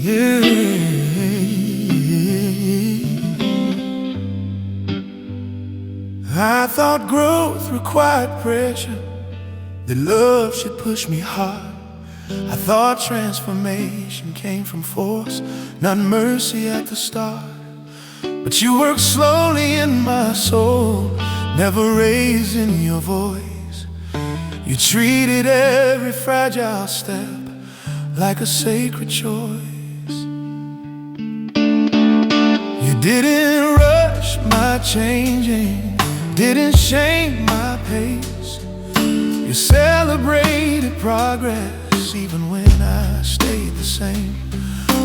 Yeah. I thought growth required pressure, that love should push me hard. I thought transformation came from force, not mercy at the start. But you work slowly in my soul, never raising your voice. You treated every fragile step like a sacred choice. You didn't rush my changing, didn't shame my pace. You celebrated progress even when I stayed the same.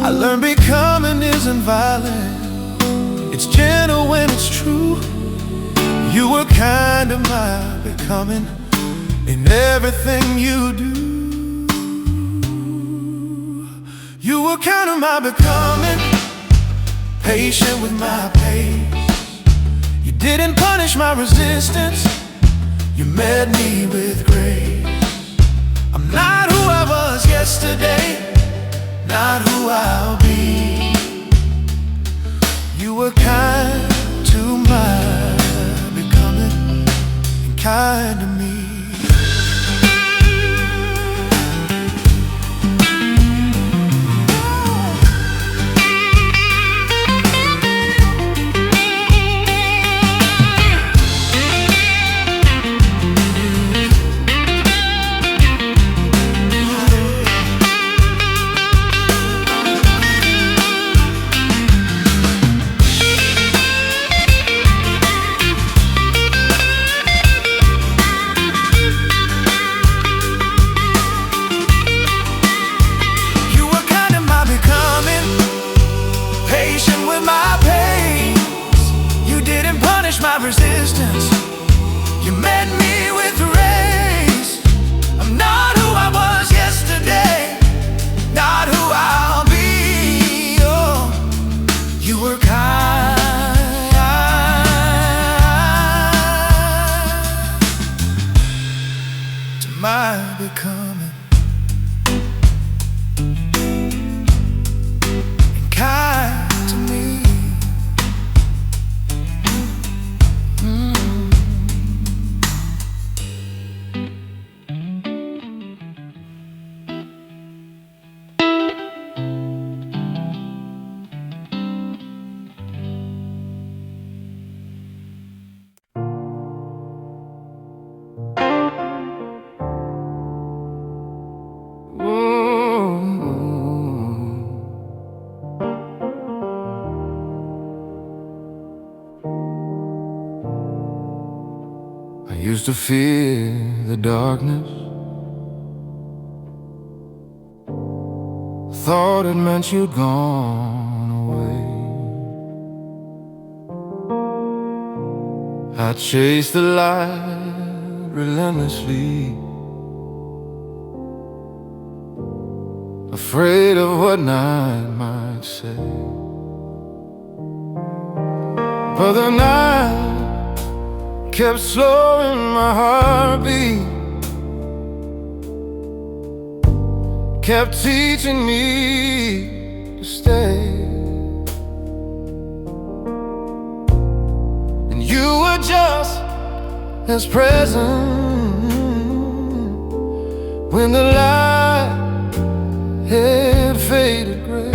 I learned becoming isn't violent, it's gentle when it's true. You were kind of my becoming in everything you do. You were kind of my becoming, patient with my pace. You didn't punish my resistance, you met me with grace. I'm not who I was yesterday, not who I'll be. You were kind to my becoming and kind to me. My resistance, you met me with grace. I'm not who I was yesterday, not who I'll be. Oh, you were kind to my becoming and kind to me. I used to fear the darkness, thought it meant you'd gone away. I chased the light relentlessly, afraid of what night might say. But the night kept slowing my heartbeat, kept teaching me to stay. And you were just as present when the light had faded gray.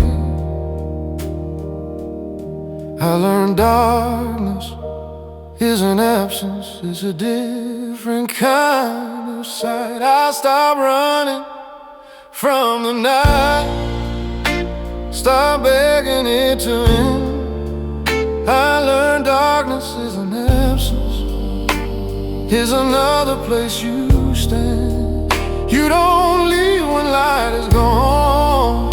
I learned darkness isn't absence, it's a different kind of sight. I stopped running from the night, stopped begging it to end. I learned darkness isn't absence, is another place you stand. You don't leave when light is gone,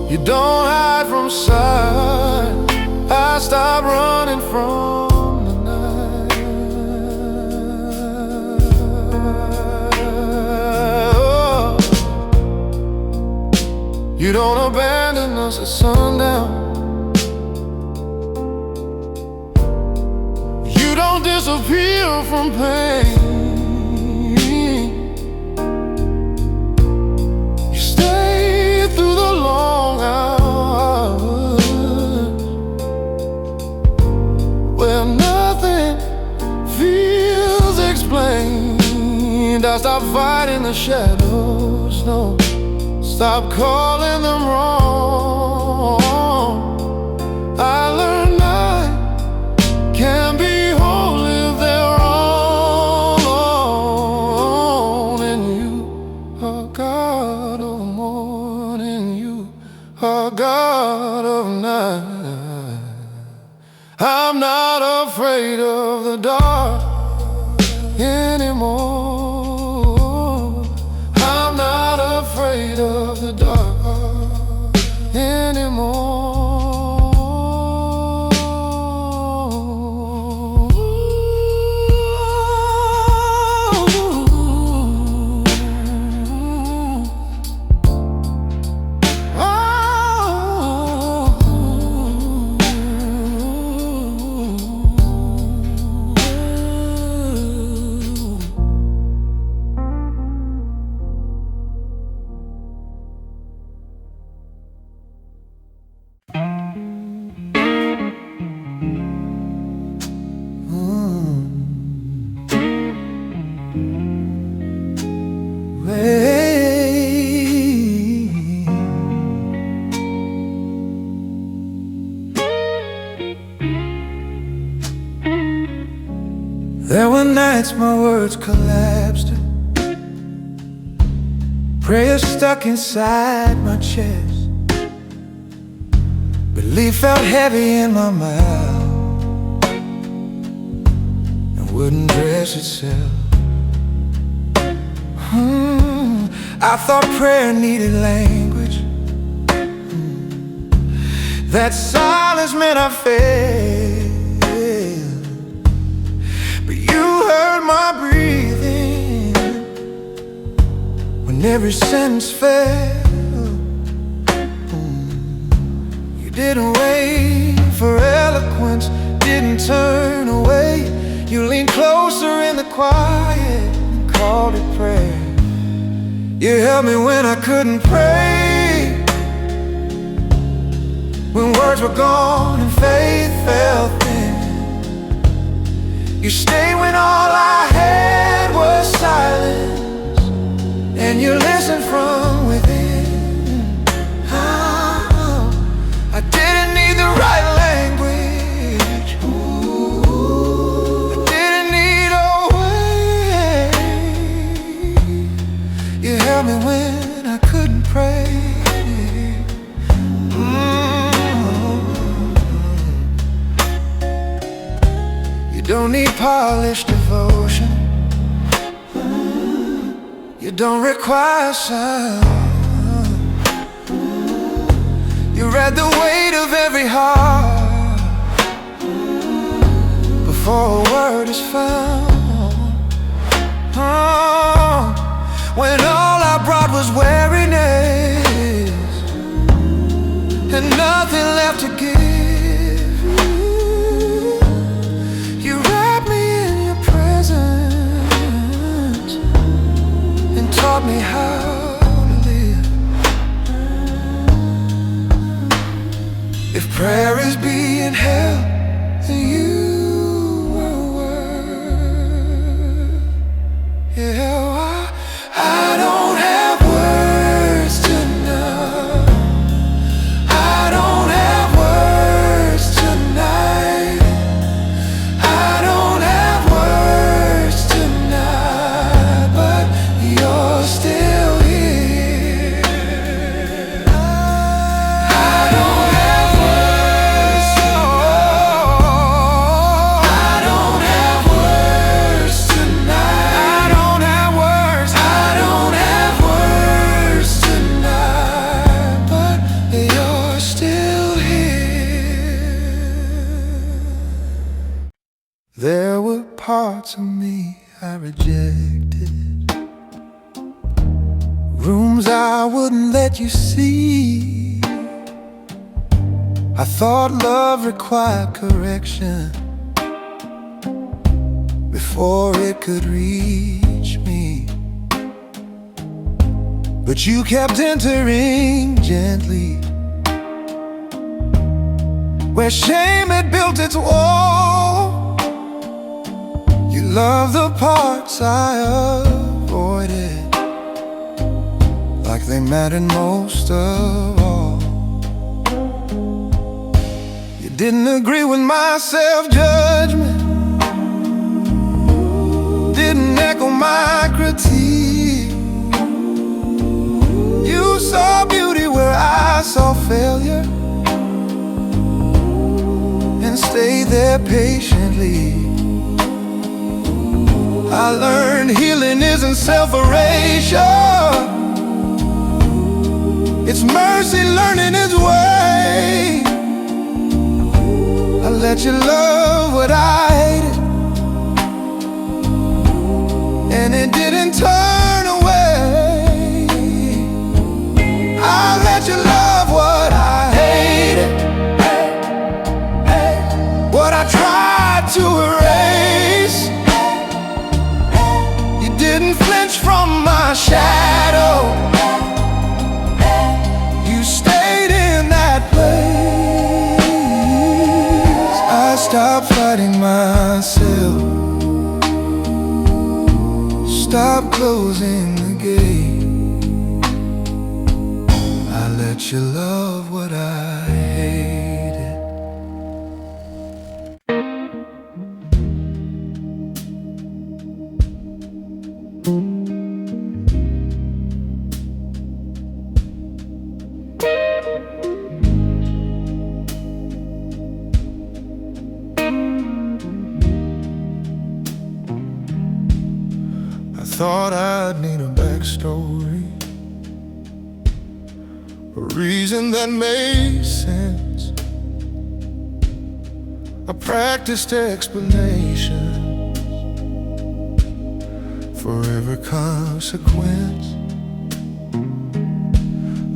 you don't hide from sight. I stopped running from you don't abandon us at sundown, you don't disappear from pain. You stay through the long hours, stop fighting the shadows, no. Stop calling them wrong. I learned I can be whole if they're all alone. And you are God of morning, you are God of night. I'm not afraid of the dark anymore. I'm not afraid of the dark anymore. There were nights my words collapsed, prayers stuck inside my chest, belief felt heavy in my mouth and wouldn't dress itself. I thought prayer needed language, that silence meant I failed. But you heard my breathing when every sentence fell. You didn't wait for eloquence, didn't turn away. You leaned closer in the quiet and called it prayer. You held me when I couldn't pray, when words were gone and faith fell thin. You stayed when all I had was silence, and you listened from within. I didn't need the right language, I didn't need a way. You held me when I couldn't pray. You don't need polished devotion, you don't require sound. You read the weight of every heart before a word is found. When all I brought was weariness and nothing left to give, you wrapped me in your presence and taught me how to live. If prayer is being held, then you were worth. Yeah, I don't have words tonight. I don't have words tonight. I don't have words tonight, but you're still here. I don't have words tonight. I don't have words tonight. I don't have words. I don't have words tonight, but you're still here. There were parts of me I rejected, rooms I wouldn't let you see. I thought love required correction before it could reach me. But you kept entering gently where shame had built its wall. You love the parts I avoid. avoided, like they mattered most of all. You didn't agree with my self-judgment, didn't echo my critique. You saw beauty where I saw failure, and stayed there patiently. I learned healing isn't self-erasure, it's mercy learning its way. I let you love what I hated, and it didn't turn away. I let you love what I hated, what I tried to erase. You didn't flinch from my shadow, you stayed in that place. I stopped fighting myself, stop closing the gate. I let you love what I hated. I thought I'd need a backstory, a reason that made sense. I practiced explanation for every consequence.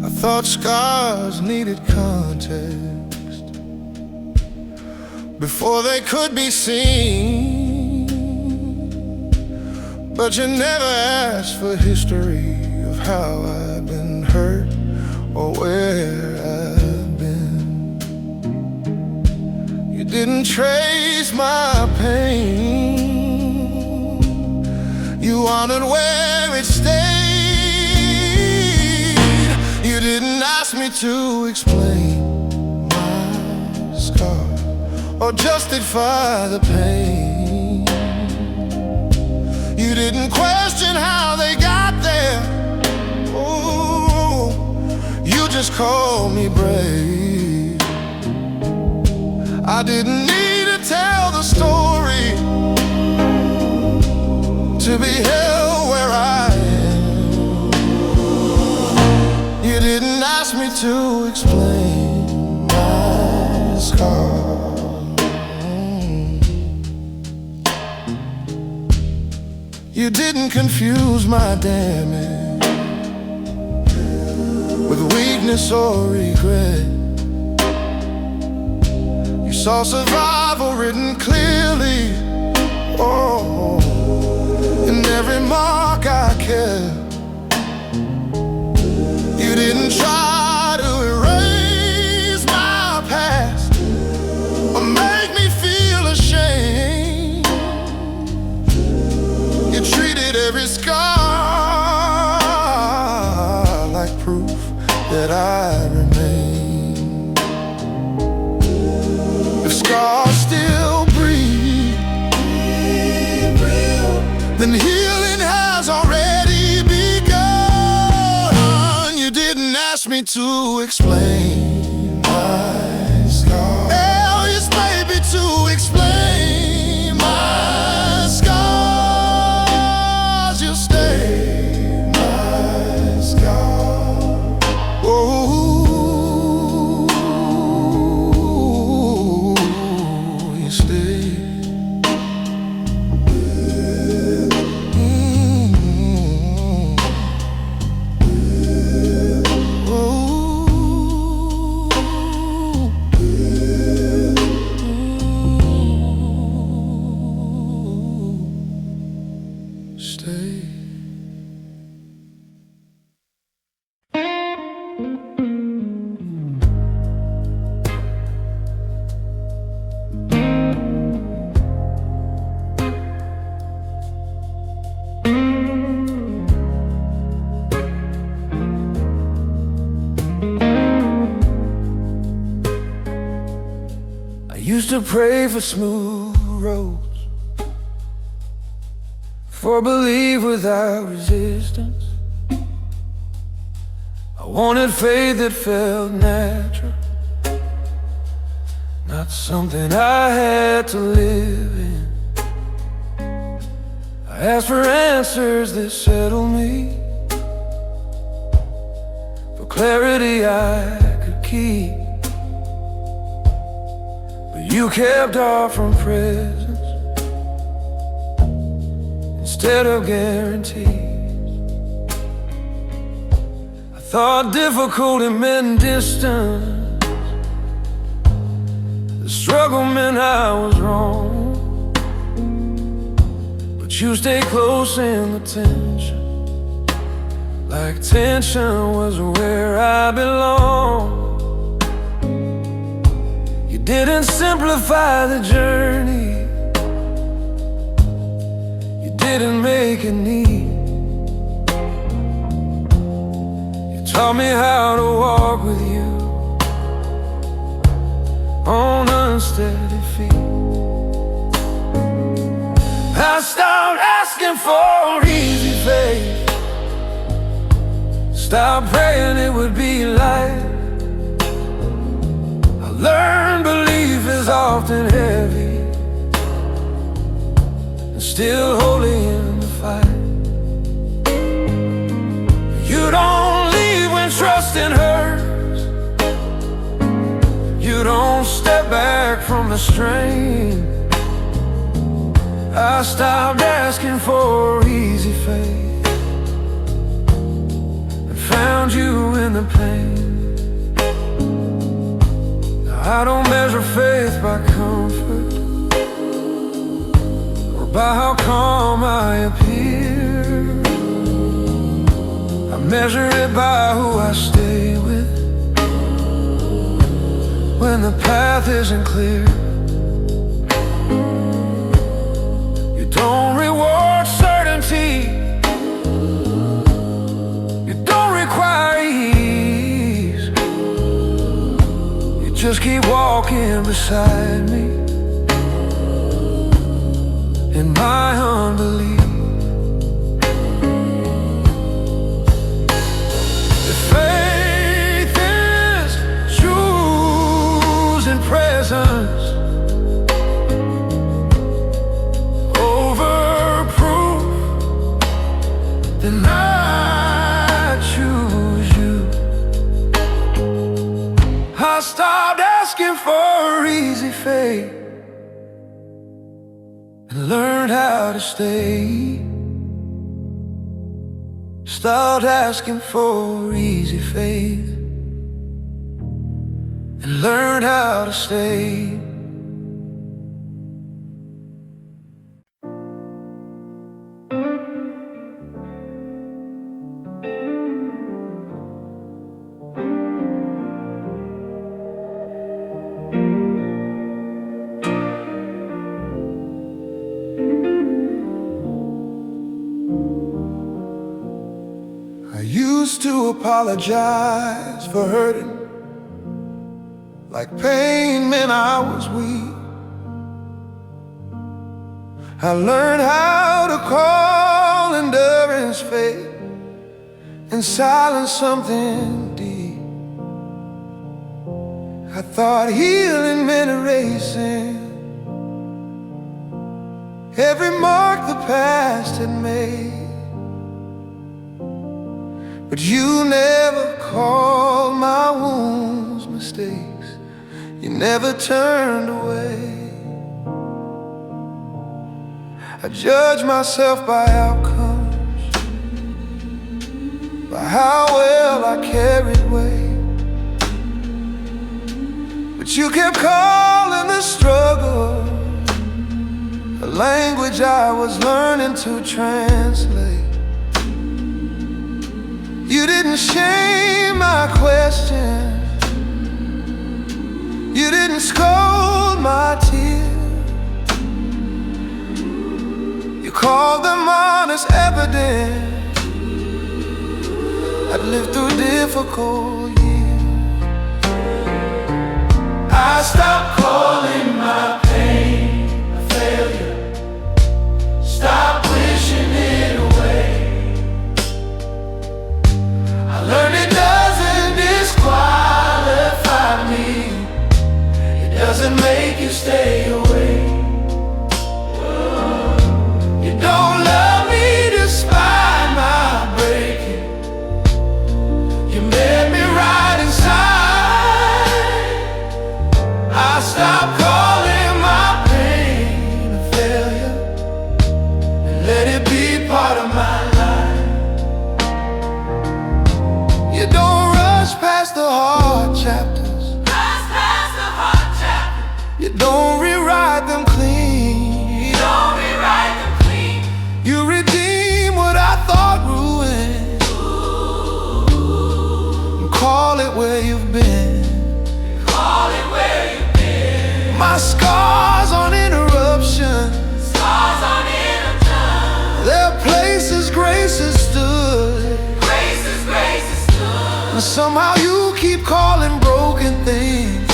I thought scars needed context before they could be seen. But you never asked for history of how I've been hurt or where I've been. You didn't trace my pain, you honored where it stayed. You didn't ask me to explain my scars or justify the pain. You didn't question how they got there. Oh, you just called me brave. I didn't need to tell the story to be held where I am. You didn't ask me to explain my scars. You didn't confuse my damage with weakness or regret. You saw survival written clearly, oh, in every mark I kept. You didn't try to erase my past or make me feel ashamed. You treated every scar like proof that I remain. If scars still breathe, then healing has already begun. You didn't ask me to explain my scars. Hell, you made me to explain my scars. You stay my scars. Oh, you stay. used to pray for smooth roads, for belief without resistance. I wanted faith that felt natural, not something I had to live in. I asked for answers that settled me, for clarity I could keep. But you kept offering presence instead of guarantees. I thought difficulty meant distance, the struggle meant I was wrong. But you stayed close in the tension, like tension was where I belong. You didn't simplify the journey, you didn't make it neat. Taught me how to walk with you on unsteady feet. I stopped asking for easy faith, stopped praying it would be light. I learned belief is often heavy and still holy in the fight. You don't leave when trusting hurts, you don't step back from the strain. I stopped asking for easy faith and found you in the pain. Now I don't measure faith by comfort or by how calm I appear. I measure it by who I stay with when the path isn't clear. You don't reward certainty, you don't require ease. You just keep walking beside me in my unbelief. Faith is choosing presence over proof, then I choose you. I stopped asking for easy faith and learned how to stay. Stopped asking for easy faith and learned how to stay. I used to apologize for hurting, like pain meant I was weak. I learned how to call endurance faith and silence something deep. I thought healing meant erasing every mark the past had made. But you never called my wounds mistakes, you never turned away. I judge myself by outcomes, by how well I carried weight. But you kept calling the struggle a language I was learning to translate. You didn't shame my questions, you didn't scold my tears. You called them honest evidence I'd lived through difficult years. I stopped calling my scars on interruption. Scars on interruption. Their places grace has stood. Grace has stood. And somehow you keep calling broken things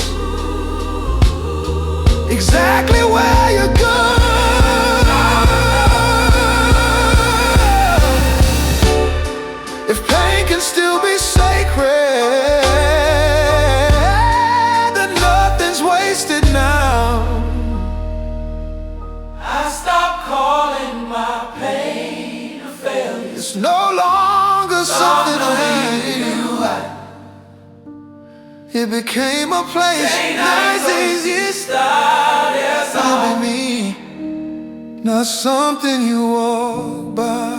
exactly where you're good. If pain can still be sacred, then nothing's wasted now. I stopped calling my pain a failure. It's no longer something I hate. It became a place nice, easy start. Yes, I'll be me, not something you walk by.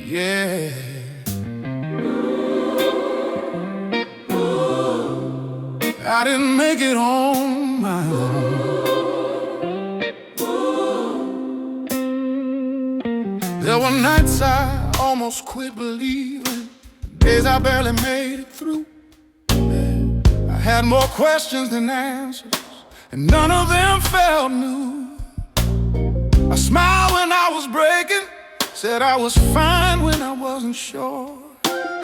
Yeah. I didn't make it on my own. There were nights I almost quit believing, days I barely made it through. I had more questions than answers, and none of them felt new. I smiled when I was breaking, said I was fine when I wasn't sure.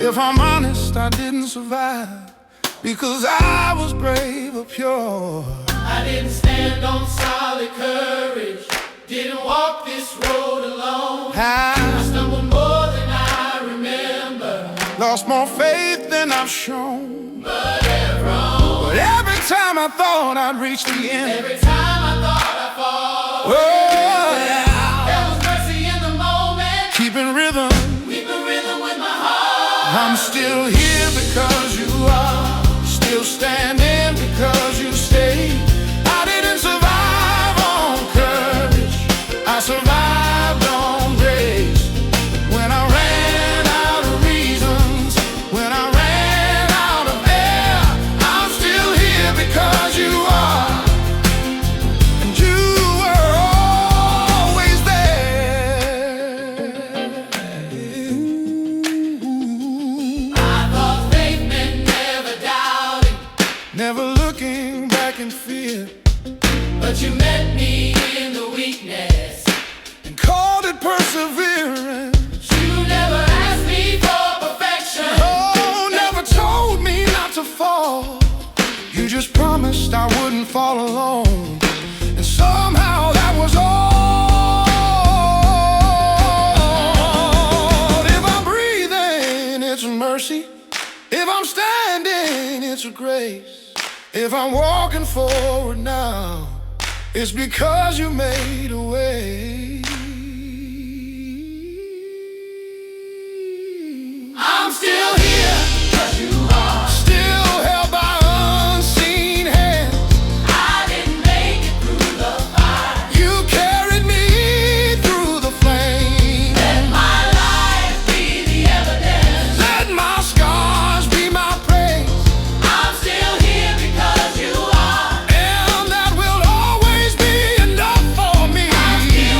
If I'm honest, I didn't survive because I was brave or pure. I didn't stand on solid courage, didn't walk this road alone. I stumbled more than I remember, lost more faith than I've shown. But every time I thought I'd reach the end, every time I thought I'd fall, there was mercy in the moment, keeping rhythm with my heart. I'm still here because you are, still standing because you stayed. I didn't survive on courage, I survived on grace. When I ran out of reasons, when I ran out of air, I'm still here because you are, and you were always there. I thought faith meant never doubting, Never looking back in fear, but you met me in the weakness and called it perseverance. You never asked me for perfection. Oh, never told me not to fall. You just promised I wouldn't fall alone, and somehow that was all. If I'm breathing, it's a mercy. If I'm standing, it's a grace. If I'm walking forward now, it's because you made a way. I'm still here, 'cause you are. Still held by unseen hands. I didn't make it through the fire. You carried me through the flames. Let my life be the evidence. Let my scars be my praise. I'm still here because you are. And that will always be enough for me. I'm still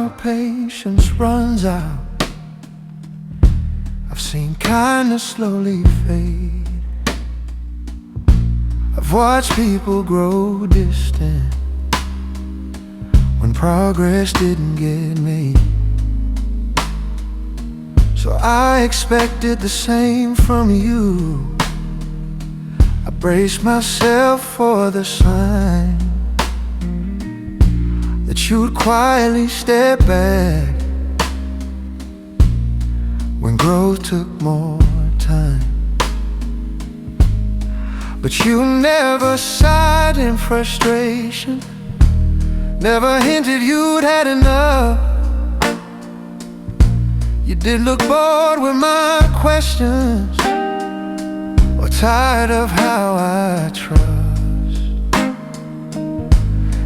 our patience runs out. I've seen kindness slowly fade. I've watched people grow distant when progress didn't get made. So I expected the same from you. I braced myself for the sign that you'd quietly step back when growth took more time. But you never sighed in frustration, never hinted you'd had enough. You did look bored with my questions, or tired of how I trust.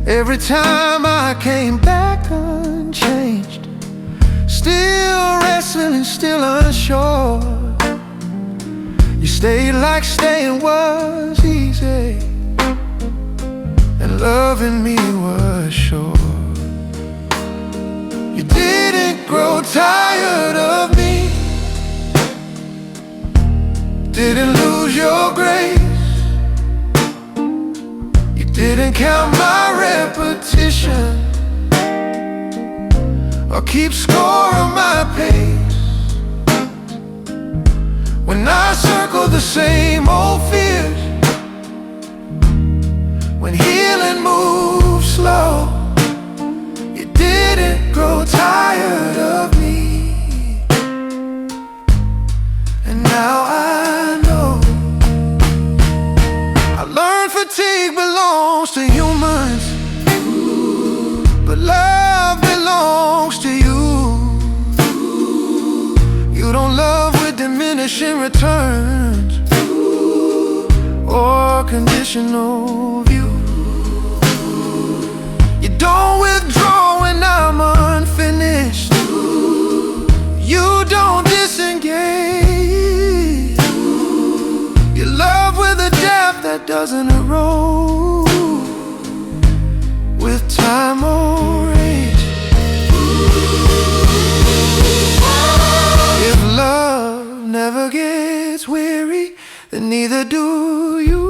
Every time I came back unchanged, still wrestling, still unsure, you stayed like staying was easy, and loving me was sure. You didn't grow tired of me, didn't lose your grace. You didn't count my repetition or keep score of my pace. When I circled the same old fears, when healing moves slow, you didn't grow tired of me. And now I know, I learned fatigue belongs to humans, but love belongs to you. You don't love with diminishing returns or conditional view. You don't withdraw when I'm unfinished. You don't disengage. You love with a depth that doesn't erode with time or age. If love never gets weary, then neither do you.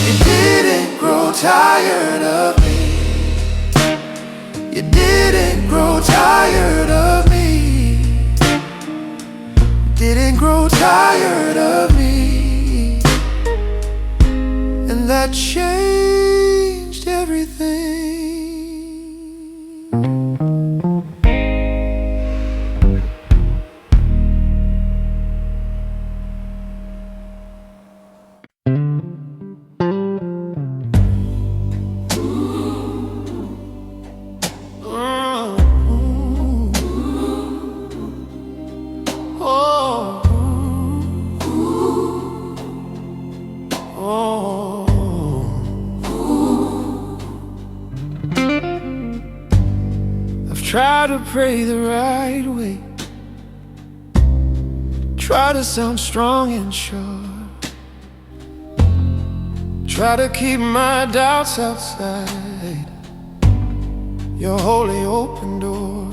You didn't grow tired of me. You didn't grow tired of me. Didn't grow tired of me. And that changed everything. Try to pray the right way, try to sound strong and sure, try to keep my doubts outside your holy open door.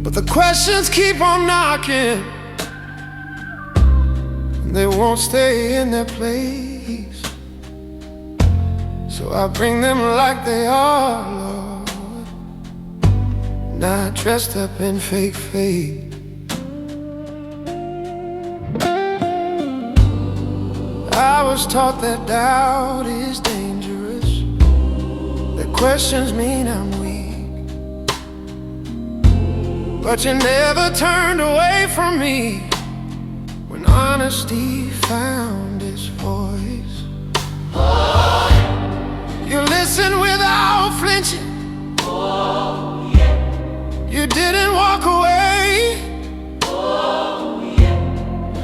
But the questions keep on knocking, and they won't stay in their place. So I bring them like they are, Lord, not dressed up in fake faith. I was taught that doubt is dangerous, that questions mean I'm weak. But you never turned away from me when honesty found its voice. You listened without flinching. You didn't walk away.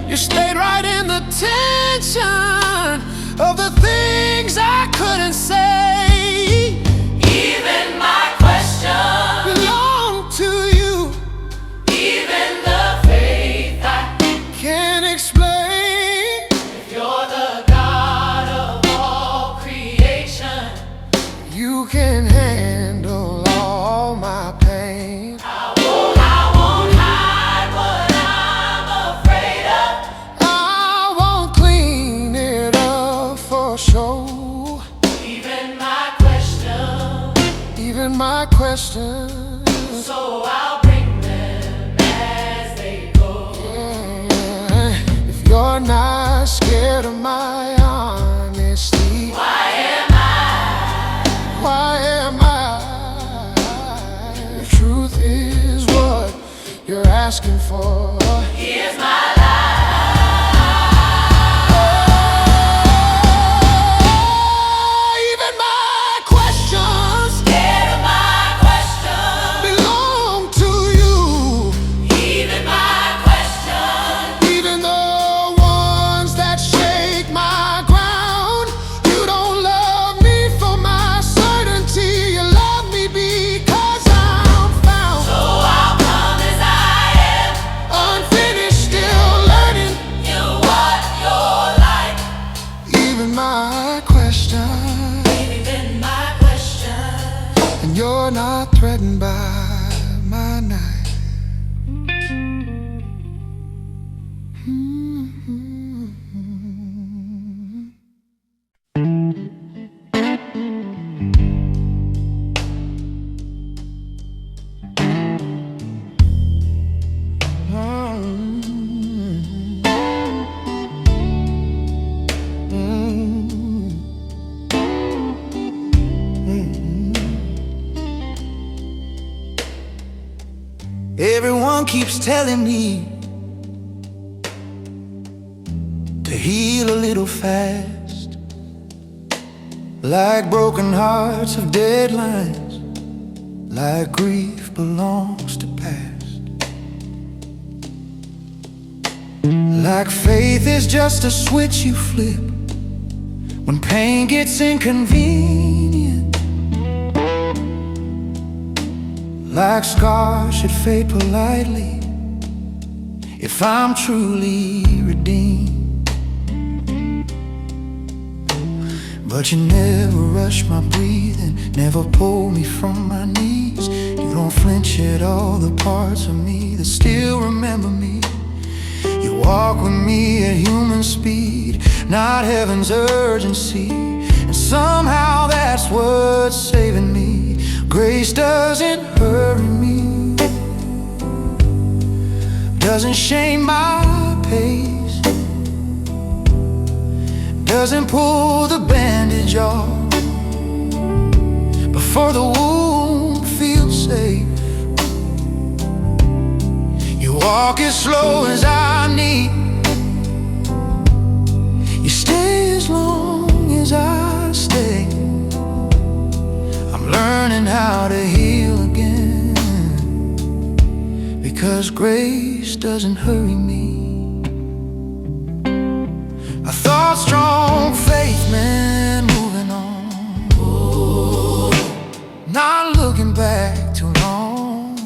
You stayed right in the tension of the things I couldn't say. Even my questions belong to you. Even the faith I can't explain. If you're the God your show. Even my question, Even my questions. so I'll bring them as they go. Yeah. If you're not scared of my honesty, Why am I? why am I? The truth is what you're asking for. Here's my life. Even my questions Scared of my question. belong to you. Even my question. Even the ones that shake my ground. You don't love me for my certainty. You love me because I'm found. So I'll come as I am. Unfinished, still learning. You what you're like. Even my questions. Even my question. And you're not threatened by my knife. Everyone keeps telling me to heal a little fast, like broken hearts have deadlines, like grief belongs to past, like faith is just a switch you flip when pain gets inconvenient, like scars should fade politely if I'm truly redeemed. But you never rush my breathing, never pull me from my knees. You don't flinch at all the parts of me that still remember me. You walk with me at human speed, not heaven's urgency. And somehow that's what's saving me. Grace doesn't hurry me, doesn't shame my pace, doesn't pull the bandage off before the wound feels safe. You walk as slow as I need, you stay as long as I stay. I'm learning how to heal again, because grace doesn't hurry me. I thought strong faith meant moving on, not looking back too long.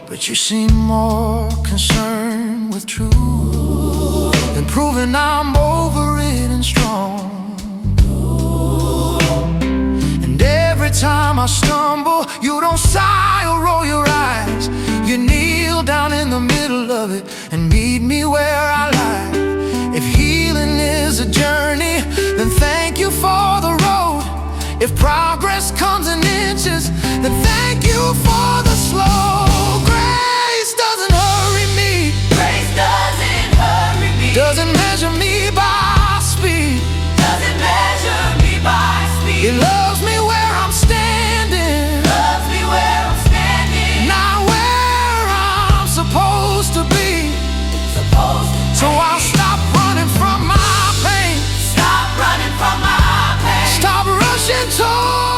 But you seem more concerned with truth than proving I'm over it and strong. And every time I stumble, you don't sigh or roll your eyes. You kneel down in the middle of it and meet me where I lie. If healing is a journey, then thank you for the road. If progress comes in inches, then thank you for the slow. Grace doesn't hurry me, Grace doesn't hurry me. doesn't measure me by speed. Doesn't measure me by speed. It loves me where I'm standing, Loves me where I'm standing. not where I'm supposed to be. Supposed to So I'll stop running from my pain, stop running from my pain. stop rushing toward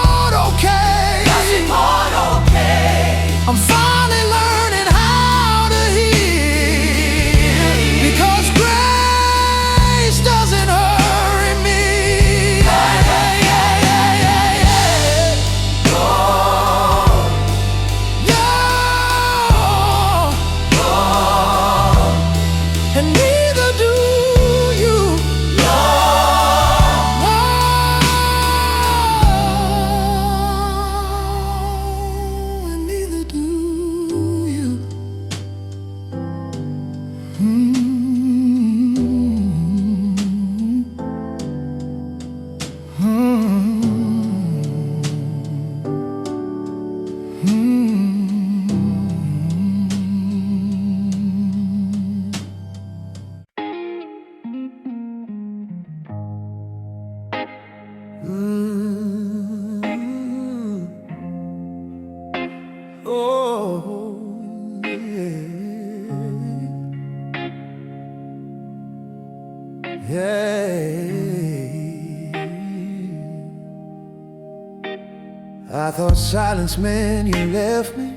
I thought silence meant you left me.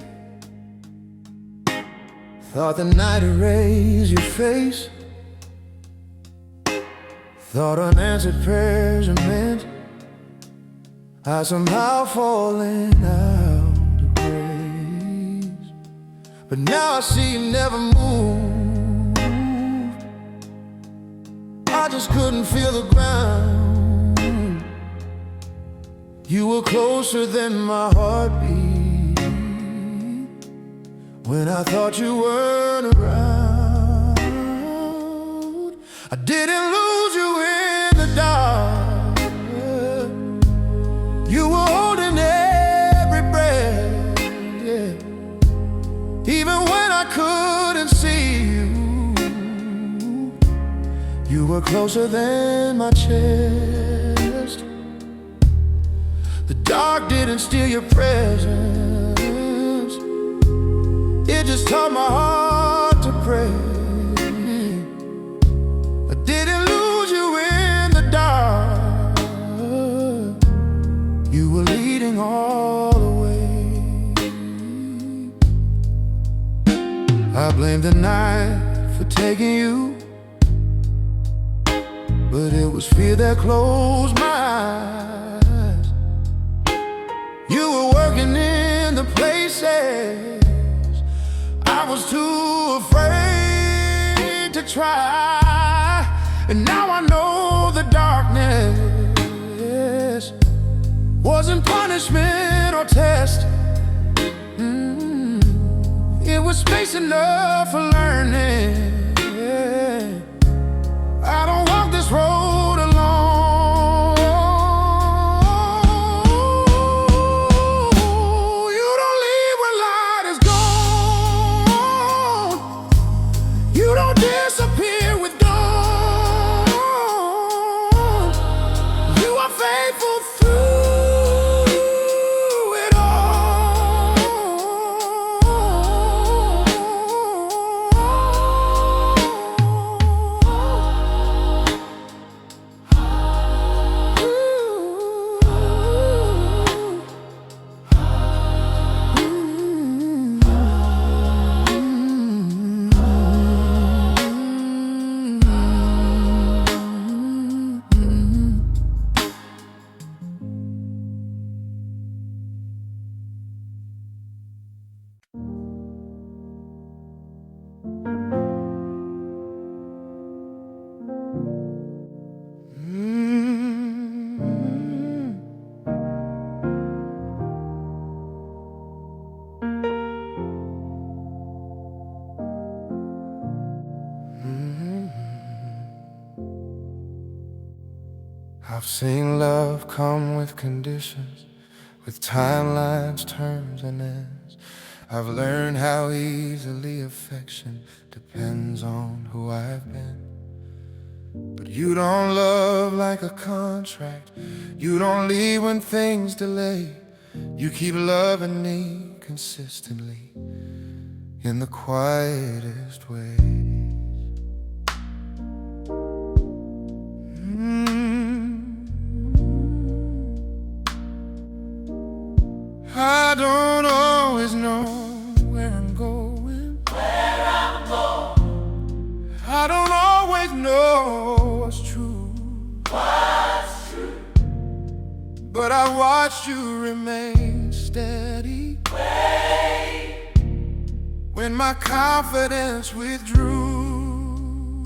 Thought the night erased your face. Thought unanswered prayers meant I somehow fallen out of grace. But now I see you never moved. I just couldn't feel the ground. You were closer than my heartbeat when I thought you weren't around. I didn't lose you in the dark. You were holding every breath, yeah. Even when I couldn't see you, you were closer than my chest. The dark didn't steal your presence. It just taught my heart to pray. I didn't lose you in the dark. You were leading all the way. I blame the night for taking you, but it was fear that closed my eyes. You were working in the places I was too afraid to try. And now I know the darkness wasn't punishment or test. It was space enough for learning. I don't walk this road alone. Disappear with dawn. You are faithful through it all. I've seen love come with conditions, with timelines, terms, and ends. I've learned how easily affection depends on who I've been. But you don't love like a contract. You don't leave when things delay. You keep loving me consistently in the quietest ways. I don't always know where I'm going. I don't always know what's true. But I watched you remain steady when my confidence withdrew.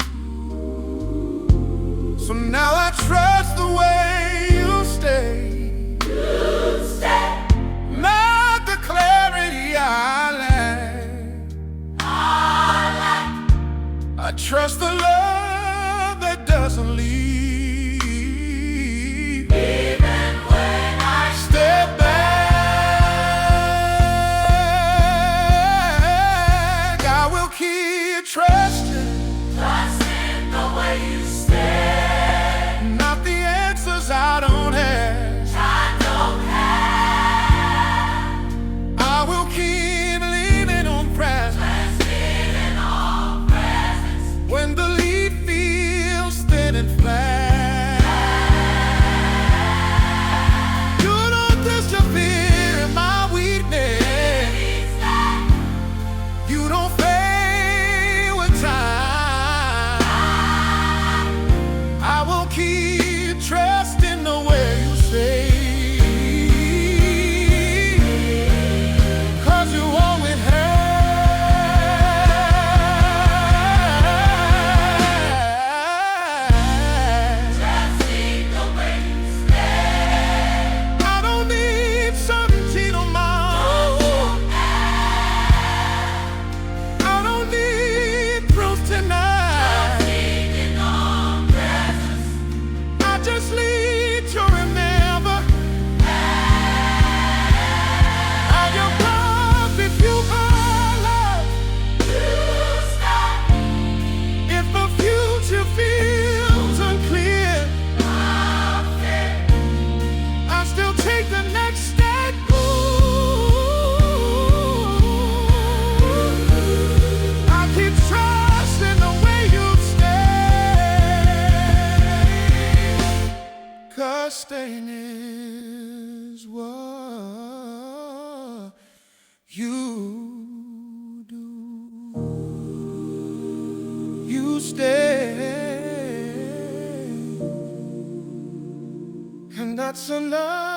So now I trust the way you stay. Not the clarity I lack. I trust the love that doesn't leave. Even when I step back, I will keep trusting. Trusting the way you stay. Not the answers I don't have. When the trusting is what you do. You stay, and that's enough.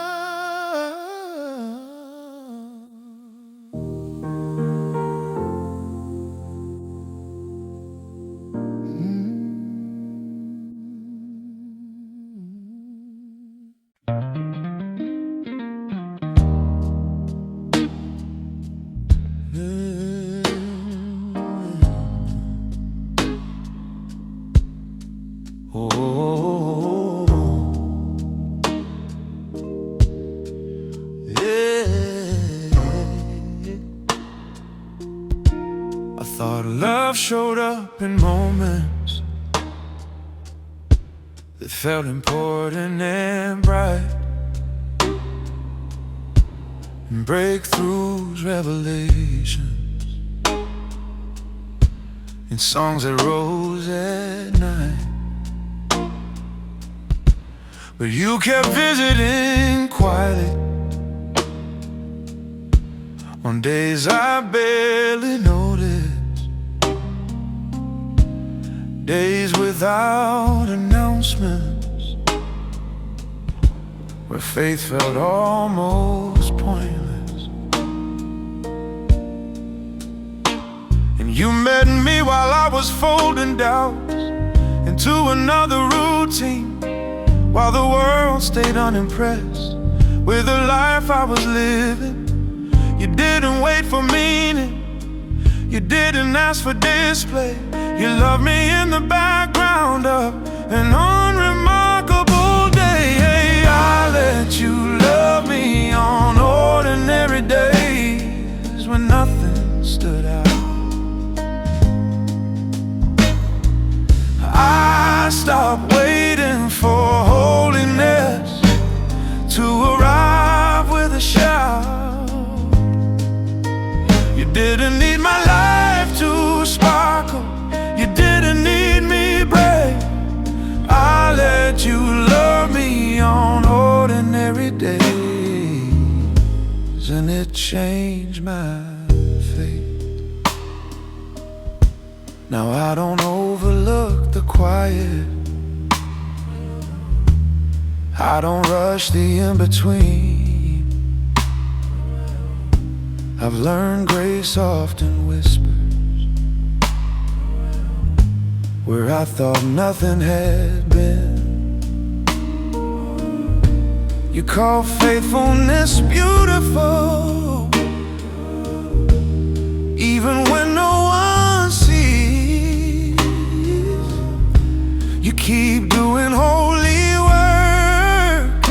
I thought love showed up in moments that felt important and bright, and breakthroughs, revelations, in songs that rose at night. But you kept visiting quietly on days I barely noticed, days without announcements, where faith felt almost pointless. And you met me while I was folding doubts into another routine, while the world stayed unimpressed with the life I was living. You didn't wait for meaning, you didn't ask for display. You loved me in the background of an unremarkable day. Hey, I let you love me on ordinary days when nothing stood out. I stopped waiting for holiness to arrive with a shout. You didn't need my life to sparkle, you didn't need me brave. I let you love me on ordinary days, and it changed my fate. Now I don't overlook the quiet, I don't rush the in-between. I've learned grace often whispers where I thought nothing had been. You call faithfulness beautiful, even when no one sees. You keep doing holy work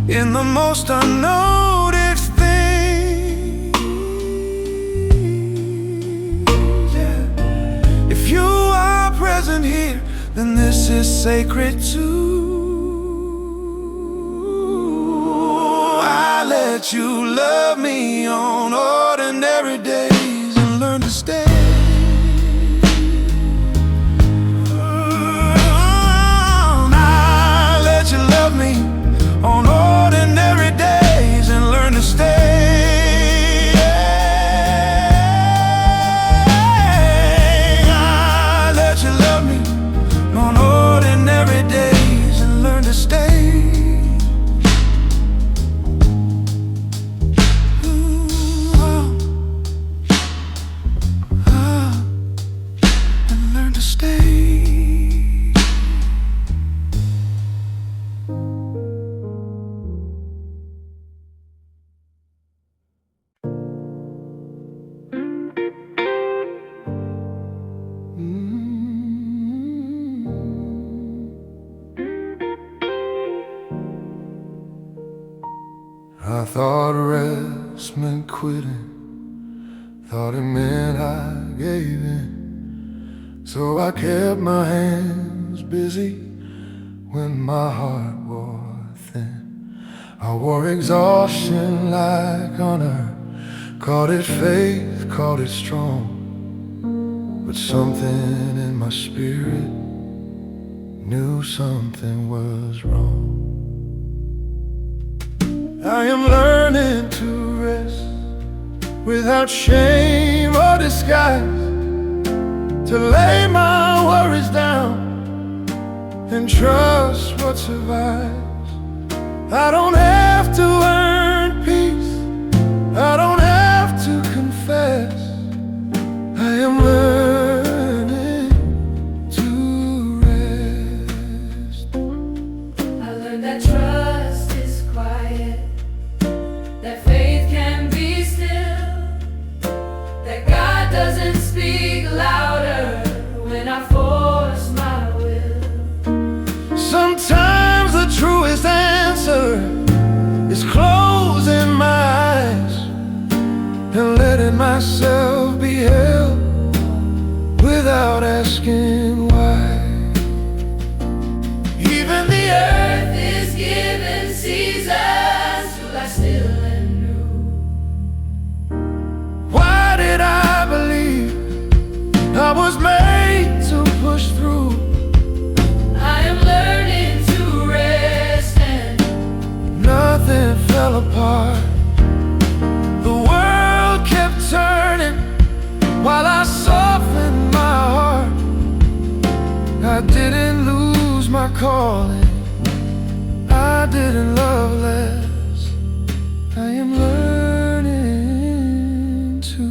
in the most unnoticed things. Yeah. If you are present here, then this is sacred too. I let you love me on ordinary days and learn to stay. I let you love me on ordinary days and learn to stay. I let you love me on ordinary days and learn to stay. And learn to stay. I thought rest meant quitting, thought it meant I gave in. So I kept my hands busy when my heart wore thin. I wore exhaustion like honor, called it faith, called it strong. But something in my spirit knew something was wrong. I am learning to rest without shame or disguise, to lay my worries down and trust what survives. I don't have to earn peace, I don't have to confess. I am learning to rest. I learned that trust is quiet, that faith can be still, that God doesn't speak louder when I force my will. Sometimes the truest answer is closing my eyes and letting myself be held without asking why. Even the earth is given seasons to lie still and new. Why did I believe I was made to push through? I am learning to rest and nothing fell apart. The world kept turning while I softened my heart. I didn't lose my calling, I didn't love less. I am learning to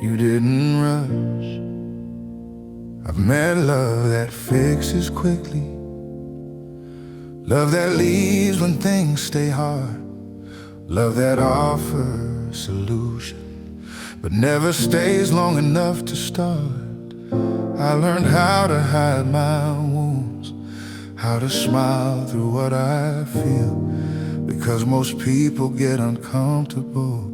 You didn't rush. I've met love that fixes quickly, love that leaves when things stay hard, love that offers solution but never stays long enough to start. I learned how to hide my wounds, how to smile through what I feel, because most people get uncomfortable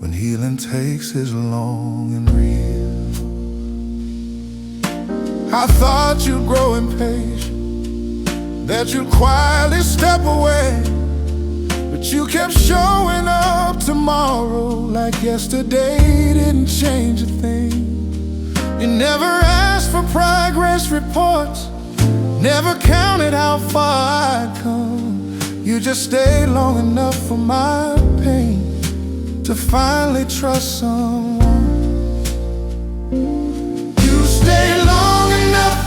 when healing takes is long and real. I thought you'd grow impatient, that you'd quietly step away, but you kept showing up tomorrow like yesterday didn't change a thing. You never asked for progress reports, never counted how far I'd come. You just stayed long enough for my pain to finally trust someone. You stayed long enough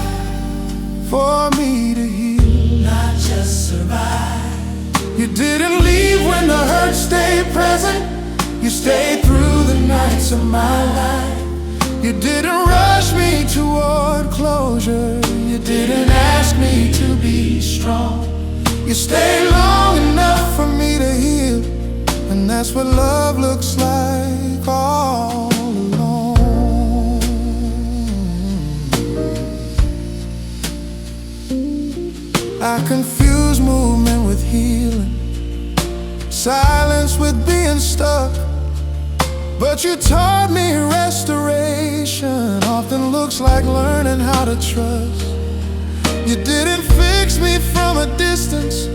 for me to heal, not just survive. you didn't leave when the hurt stayed present. You stayed through the nights of my life. You didn't rush me toward closure. You didn't ask me to be strong. You stayed long enough for me to heal, and that's what love looks like all along. I confuse movement with healing, silence with being stuck, but you taught me restoration often looks like learning how to trust. You didn't fix me from a distance,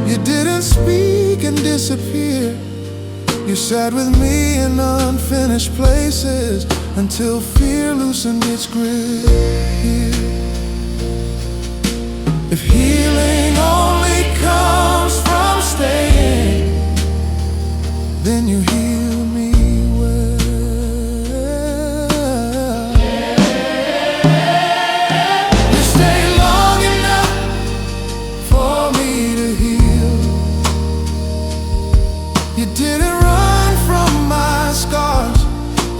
you didn't speak and disappear. You sat with me in unfinished places until fear loosened its grip. If healing only comes from staying, then you heal me well. You stay long enough for me to heal. You didn't run from my scars.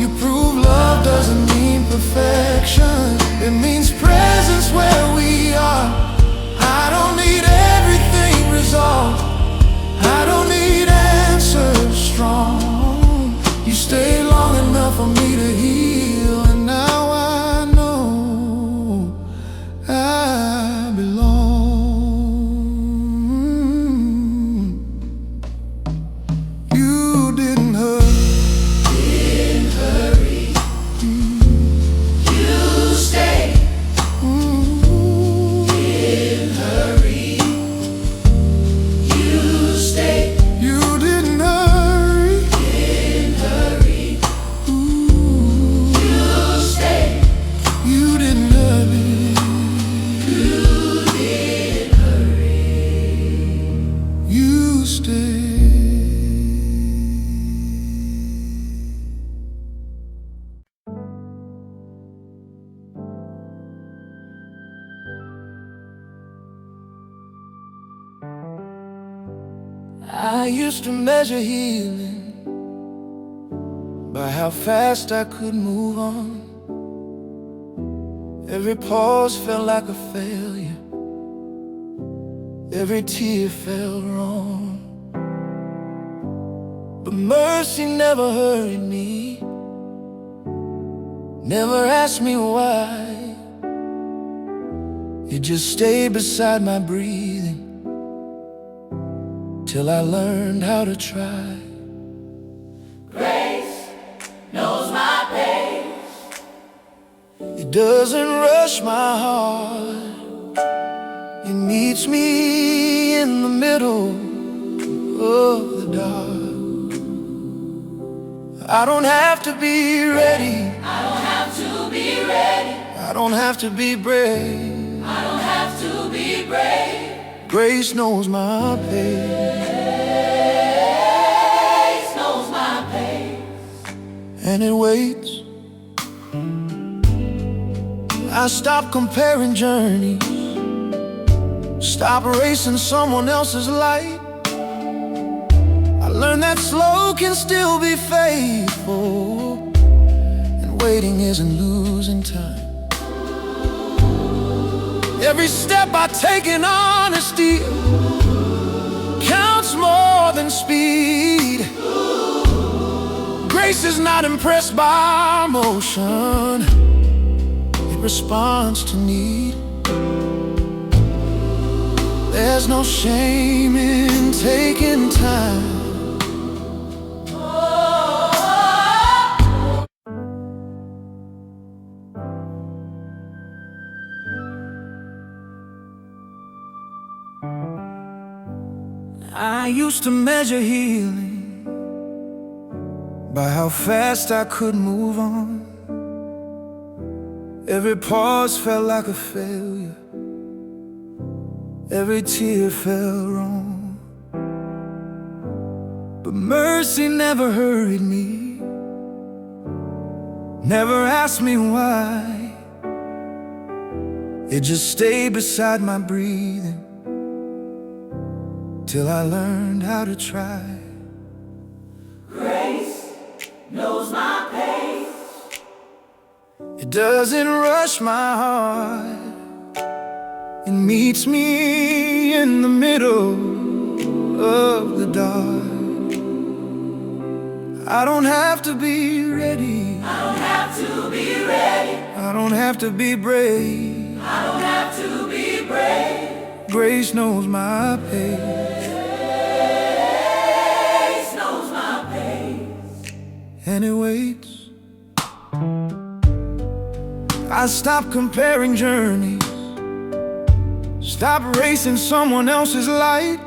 You prove love doesn't mean perfection. It means presence where we are. I don't need everything resolved. I don't need answers strong. You stay long enough for me to heal, and now I know I belong. You didn't hurt. Didn't hurry. You stayed. Didn't hurry. You stayed. You didn't hurry. Didn't hurry. You stayed. You didn't hurry. You didn't hurry. You stayed. I used to measure healing by how fast I could move on. Every pause felt like a failure. Every tear felt wrong. But mercy never hurried me, never asked me why. It just stayed beside my breathing till I learned how to try. Grace knows my pace. It doesn't rush my heart. It meets me in the middle of the dark. I don't have to be ready. I don't have to be ready. I don't have to be brave. I don't have to be brave. Grace knows my pain, Grace knows my pace. and it waits. I stop comparing journeys, stop racing someone else's light. I learned that slow can still be faithful, and waiting isn't losing time. Every step I take in honesty counts more than speed. Grace is not impressed by emotion, it responds to need. There's no shame in taking time. I used to measure healing by how fast I could move on. Every pause felt like a failure. Every tear felt wrong. But mercy never hurried me, never asked me why. It just stayed beside my breathing till I learned how to try. Grace knows my pace. It doesn't rush my heart. It meets me in the middle of the dark. I don't have to be ready. I don't have to be ready. I don't have to be brave. I don't have to be brave. Grace knows my pain, Grace knows my pace. and it waits. I stop comparing journeys, stop racing someone else's light.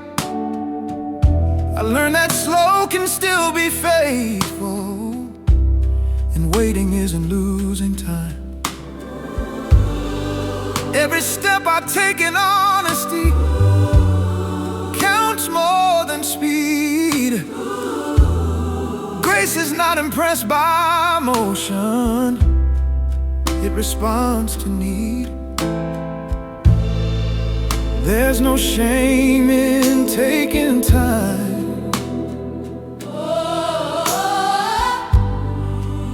I learned that slow can still be faithful, and waiting isn't losing time. Every step I take in honesty counts more than speed. Grace is not impressed by motion, it responds to need. There's no shame in taking time,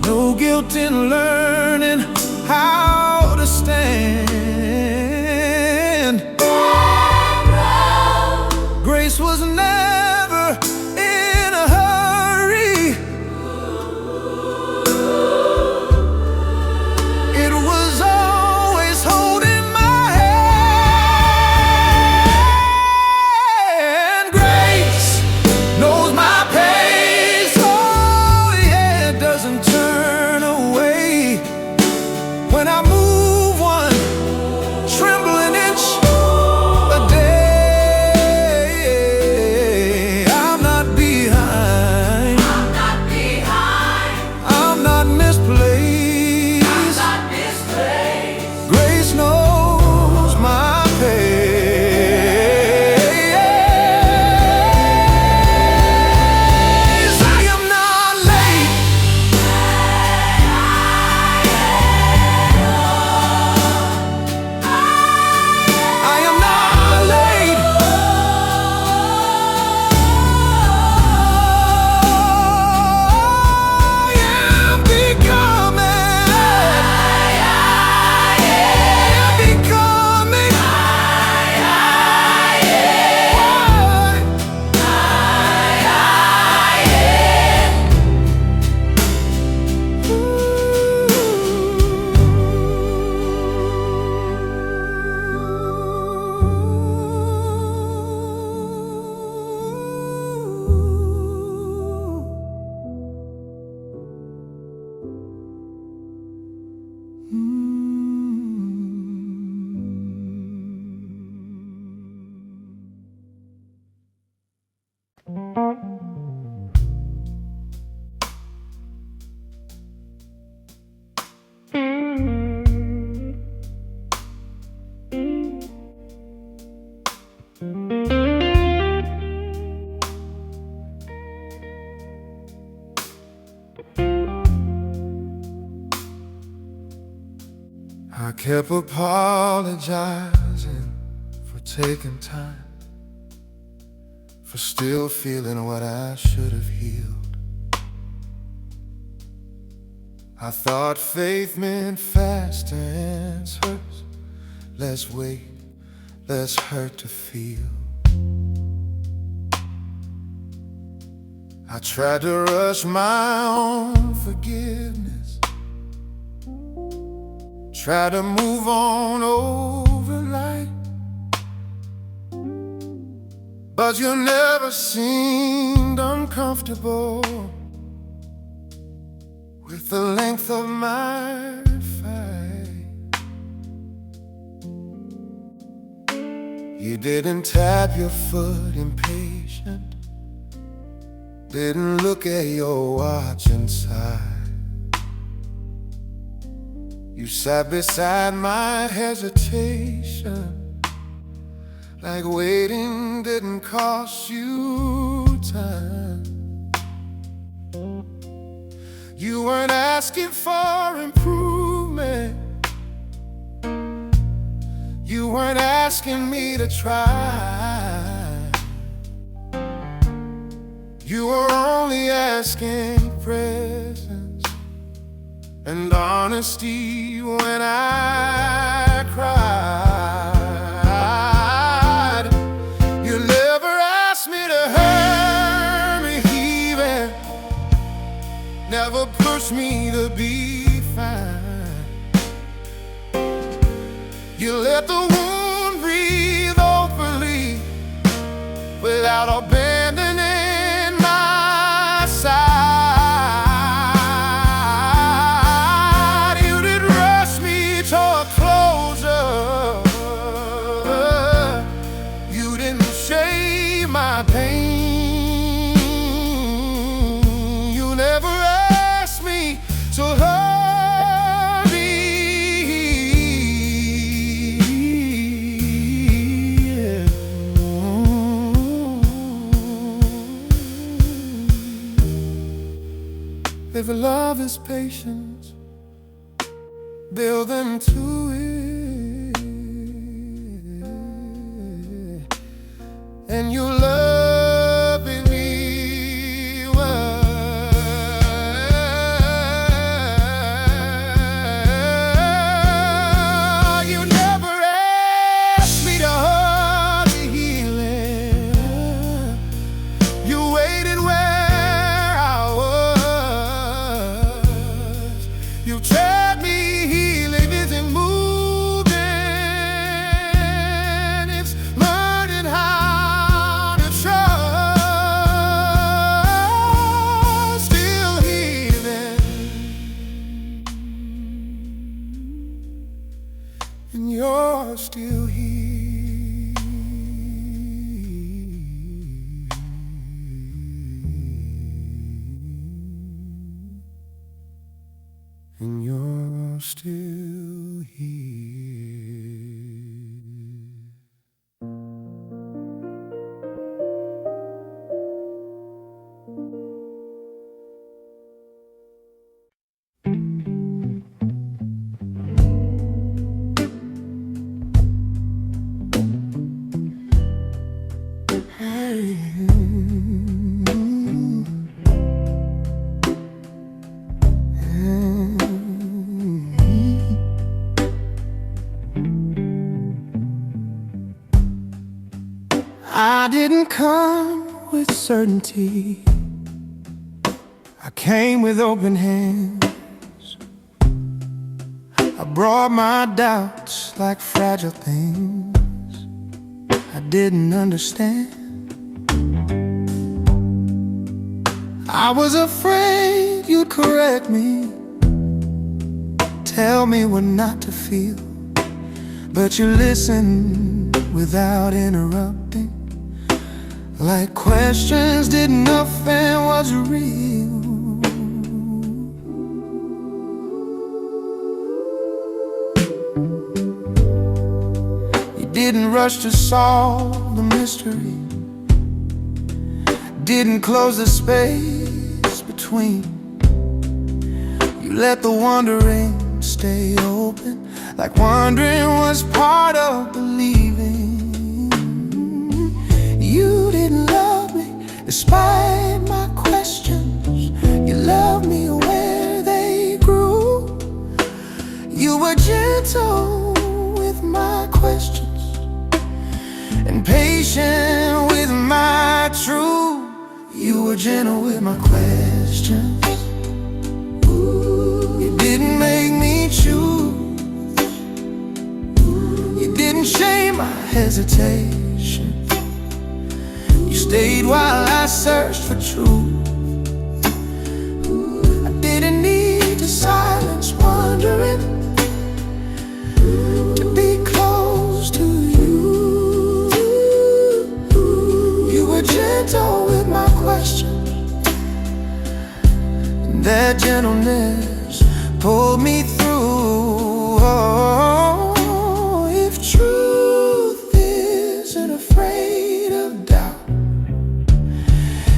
no guilt in learning how to stand. Grace was never in a hurry, it was always holding my hand. Grace knows my pace, oh yeah, it doesn't turn away when I move one trembling inch a day. I'm not behind, I'm not misplaced. Grace knows my pace. I am not late, I am not late. I am becoming, I kept apologizing for taking time, for still feeling what I should have healed. I thought faith meant faster answers, less weight, less hurt to feel. I tried to rush my own forgiveness, try to move on overnight, but you never seemed uncomfortable with the length of my fight. You didn't tap your foot impatient, didn't look at your watch inside. You sat beside my hesitation, like waiting didn't cost you time. You weren't asking for improvement, you weren't asking me to try. You were only asking presence and honesty when I cried. You never asked me to hurt me even, never pushed me to be fine. You let the wound breathe openly without abandoning my side. You didn't rush me toward closure, you didn't shame my pain. You never asked me to hurt Perfect love is patience, build them to it, and you loving me well. You never asked me to hurry healing. You waited where I was. You tried me. Healing isn't moving, it's learning how to trust. Still healing, and you're still here. And you're still here. I didn't come with certainty, I came with open hands. I brought my doubts like fragile things I didn't understand. I was afraid you'd correct me, tell me what not to feel, but you listened without interrupting, like questions didn't offend was real. You didn't rush to solve the mystery, didn't close the space between. You let the wondering stay open, like wondering was part of believing. You didn't love me despite my questions, you loved me where they grew. You were gentle with my questions and patient with my truth. You were gentle with my questions, you didn't make me choose. You didn't shame my hesitation, you stayed while I searched for truth. I didn't need to silence wondering, to be close to you. You were gentle with my questions, and that gentleness pulled me through. Oh, if truth isn't afraid of doubt,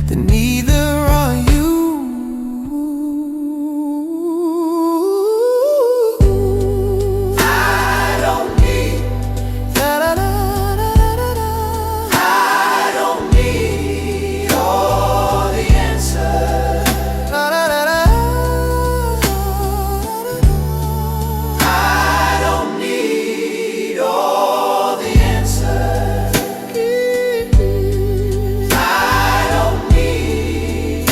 then neither are you. I don't need I don't need all the answers. I don't need all the answers. I don't need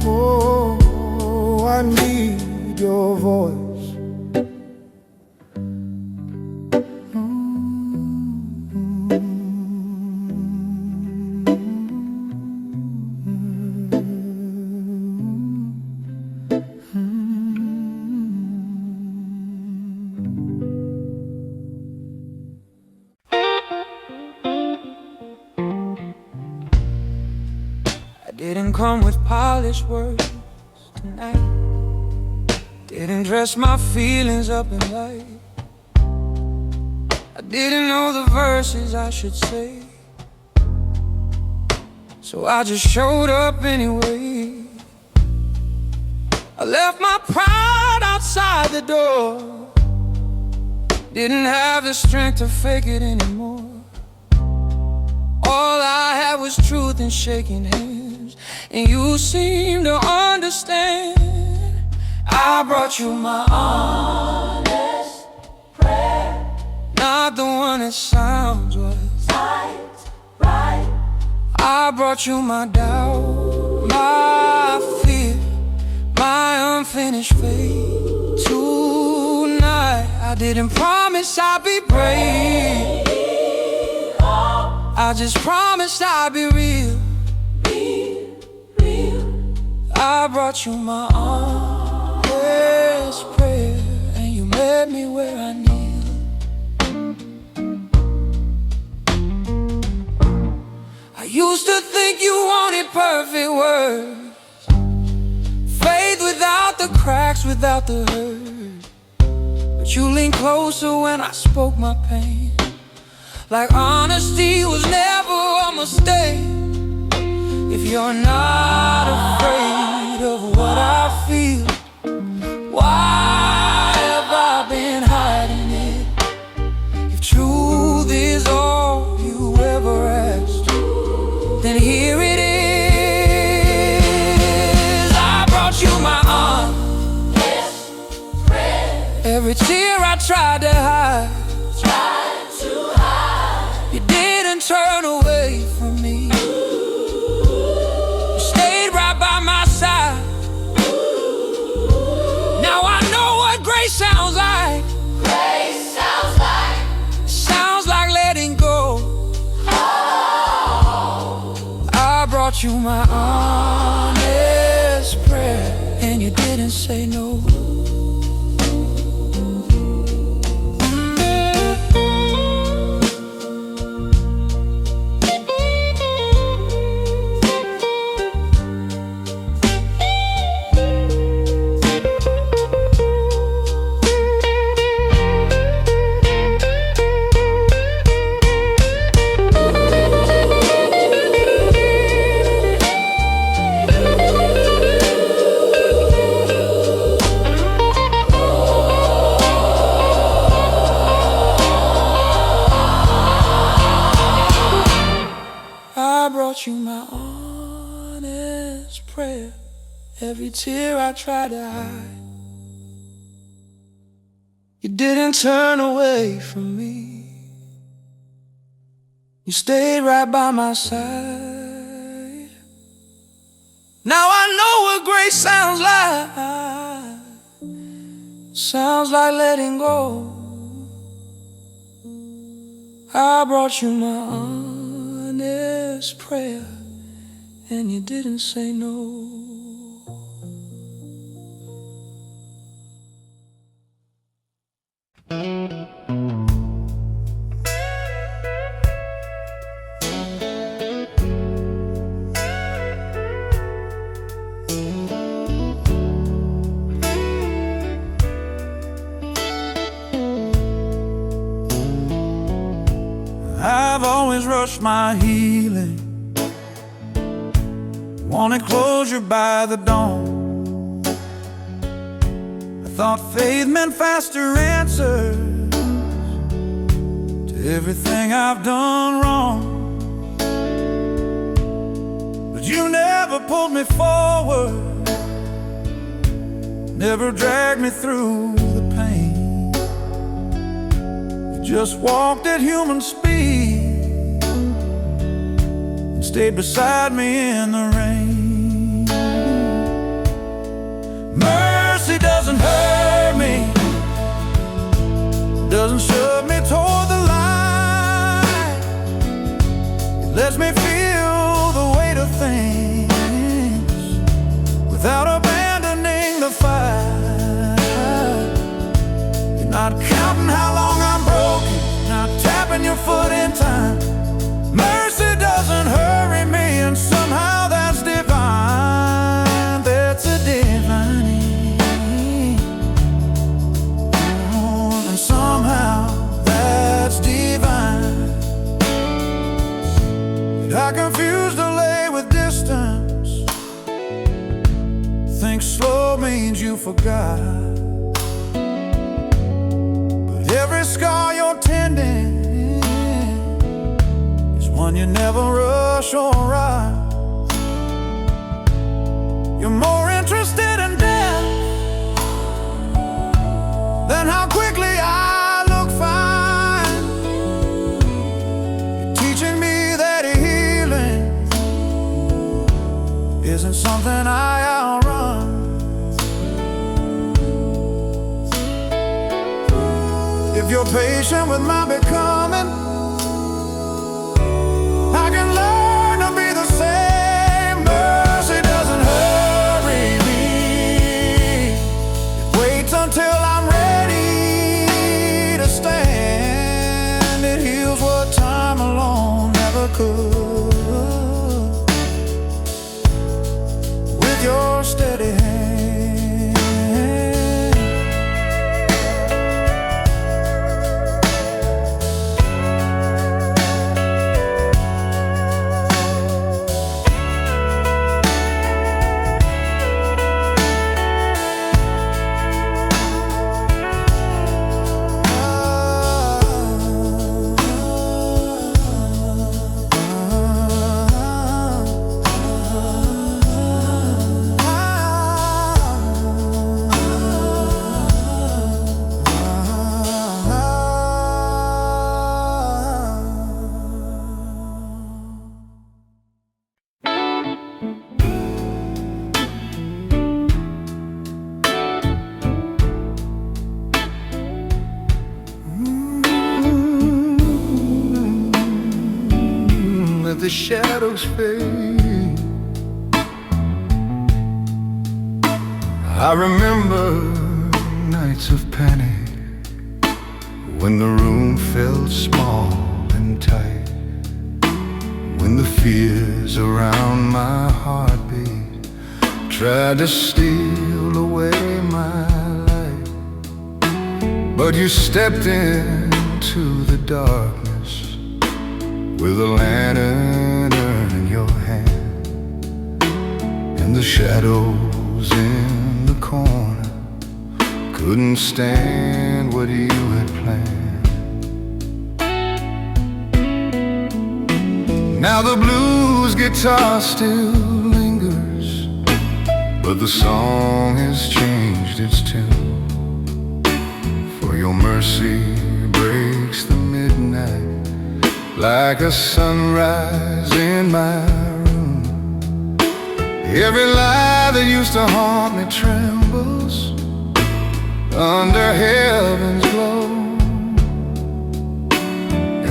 Oh, I need your voice. I didn't come with polished words tonight, didn't dress my feelings up in light. I didn't know the verses I should say, so I just showed up anyway. I left my pride outside the door, didn't have the strength to fake it anymore. All I had was truth and shaking hands, and you seemed to understand. I brought you my honest prayer, not the one that sounds right. I brought you my doubt, my fear, my unfinished faith. Tonight I didn't promise I'd be brave, I just promised I'd be real. I brought you my honest prayer, and you met me where I kneel. I used to think you wanted perfect words, faith without the cracks, without the hurt. But you leaned closer when I spoke my pain, like honesty was never a mistake. If you're not afraid of what I feel, why have I been hiding it? If truth is all you ever asked, then here it is. I brought you my honest prayer, every tear I tried to hide. You didn't turn away from me, you stayed right by my side. Now I know what grace sounds like. Grace sounds like letting go. I brought you my honest prayer, and you didn't say no. I brought you my honest prayer, every tear I tried to hide. You didn't turn away from me, you stayed right by my side. Now I know what grace sounds like. Sounds like letting go. I brought you my honest prayer, and you didn't say no. I've always rushed my healing, wanted closure by the dawn. I thought faith meant faster answers to everything I've done wrong. But you never pulled me forward, never dragged me through the pain. Just walked at human speed and stayed beside me in the rain. Mercy doesn't hurt me, doesn't shove me toward the light. It lets me feel the weight of things without abandoning the fight. You're not counting how long I'm broken, not tapping your foot in time. Mercy doesn't hurry me, and somehow that's divine. That's a divine. Oh, and somehow that's divine. means you forgot. But every scar you're tending is one you never rush or right. You're more interested in death than how quickly I look fine. You're teaching me that healing isn't something I outrun. If you're patient with my becoming, I can learn to be the same. Mercy doesn't hurry me. It waits until I'm ready to stand. It heals what time alone never could. With your steady hand. Let the shadows fade. I remember nights of panic when the room felt small and tight, when the fears around my heartbeat tried to steal away my life. But you stepped into the darkness with a lantern in your hand, and the shadows in the corner couldn't stand what you had planned. Now the blues guitar still lingers, but the song has changed its tune. For your mercy breaks the midnight like a sunrise in my room. Every lie that used to haunt me trembles under heaven's glow,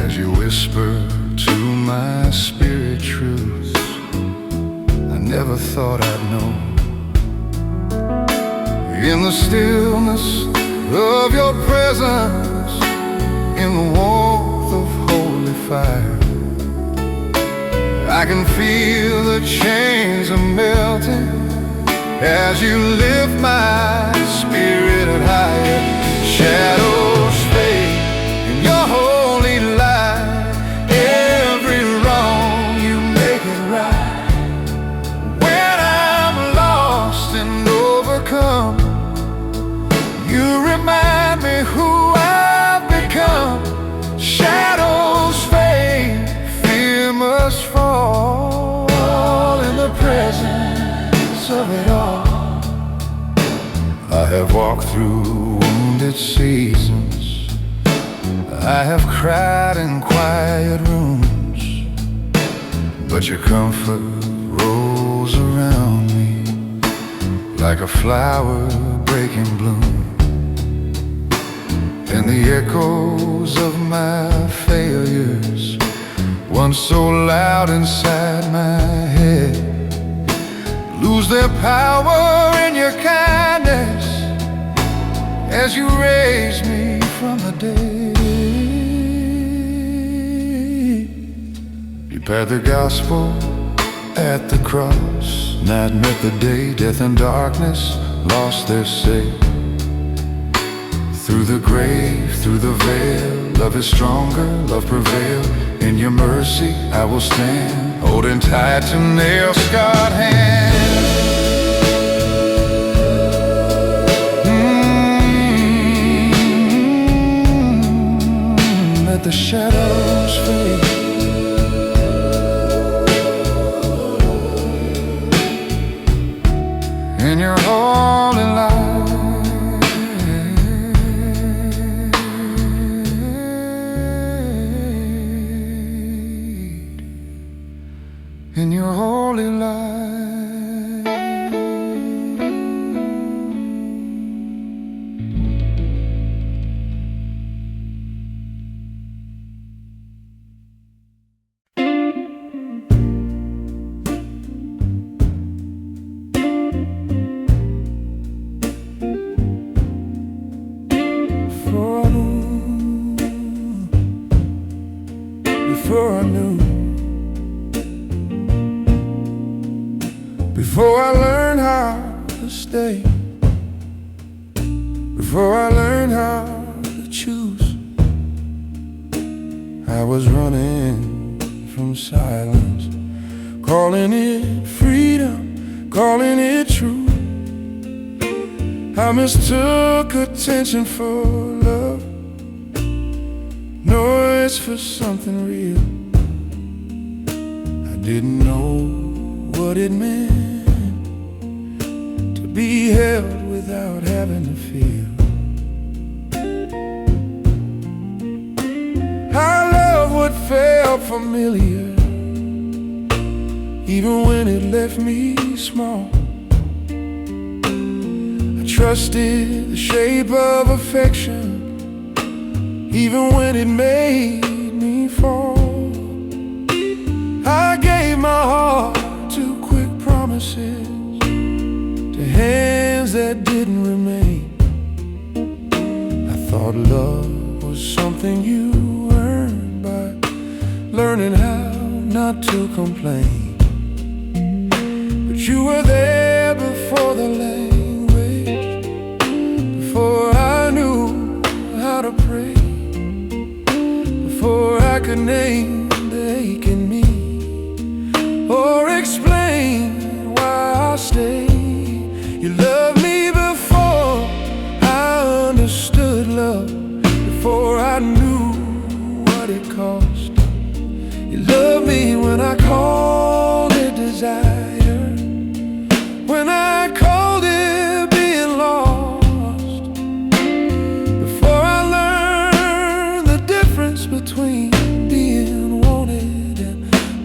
as you whisper to my spirit truths I never thought I'd know. In the stillness of your presence, in the warmth of holy fire, I can feel the chains are melting as you lift my spirit higher. Shadows fade in your holy light. Every wrong you make it right. When I'm lost and overcome, you remind me who I've become. Shadows fade, fear must fall in the presence of it all. I have walked through wounded seasons, I have cried in quiet rooms, but your comfort rolls around me like a flower breaking bloom. And the echoes of my failures, once so loud inside my head, lose their power in your kindness as you raise me from the dead. You prepared the gospel at the cross, night met the day, death and darkness lost their say. Through the grave, through the veil, love is stronger, love prevailed. In your mercy I will stand, holding tight to nail-scarred hands. the shadows fade. In your holy light, in your holy light. Before I knew, before I learned how to stay, before I learned how to choose, I was running from silence, calling it freedom, calling it true. I mistook attention for love, noise for something real. I didn't know what it meant to be held without having to feel. I love what felt familiar, even when it left me small. I trusted the shape of affection, even when it made me fall. I gave my heart to quick promises, to hands that didn't remain. I thought love was something you earned by learning how not to complain. But you were there before the language, before I knew how to pray, before I could name the ache in me, or explain why I stay. You loved me before I understood love, before I knew what it cost. You loved me when I called it desire, when I called it being lost, before I learned the difference between being wanted and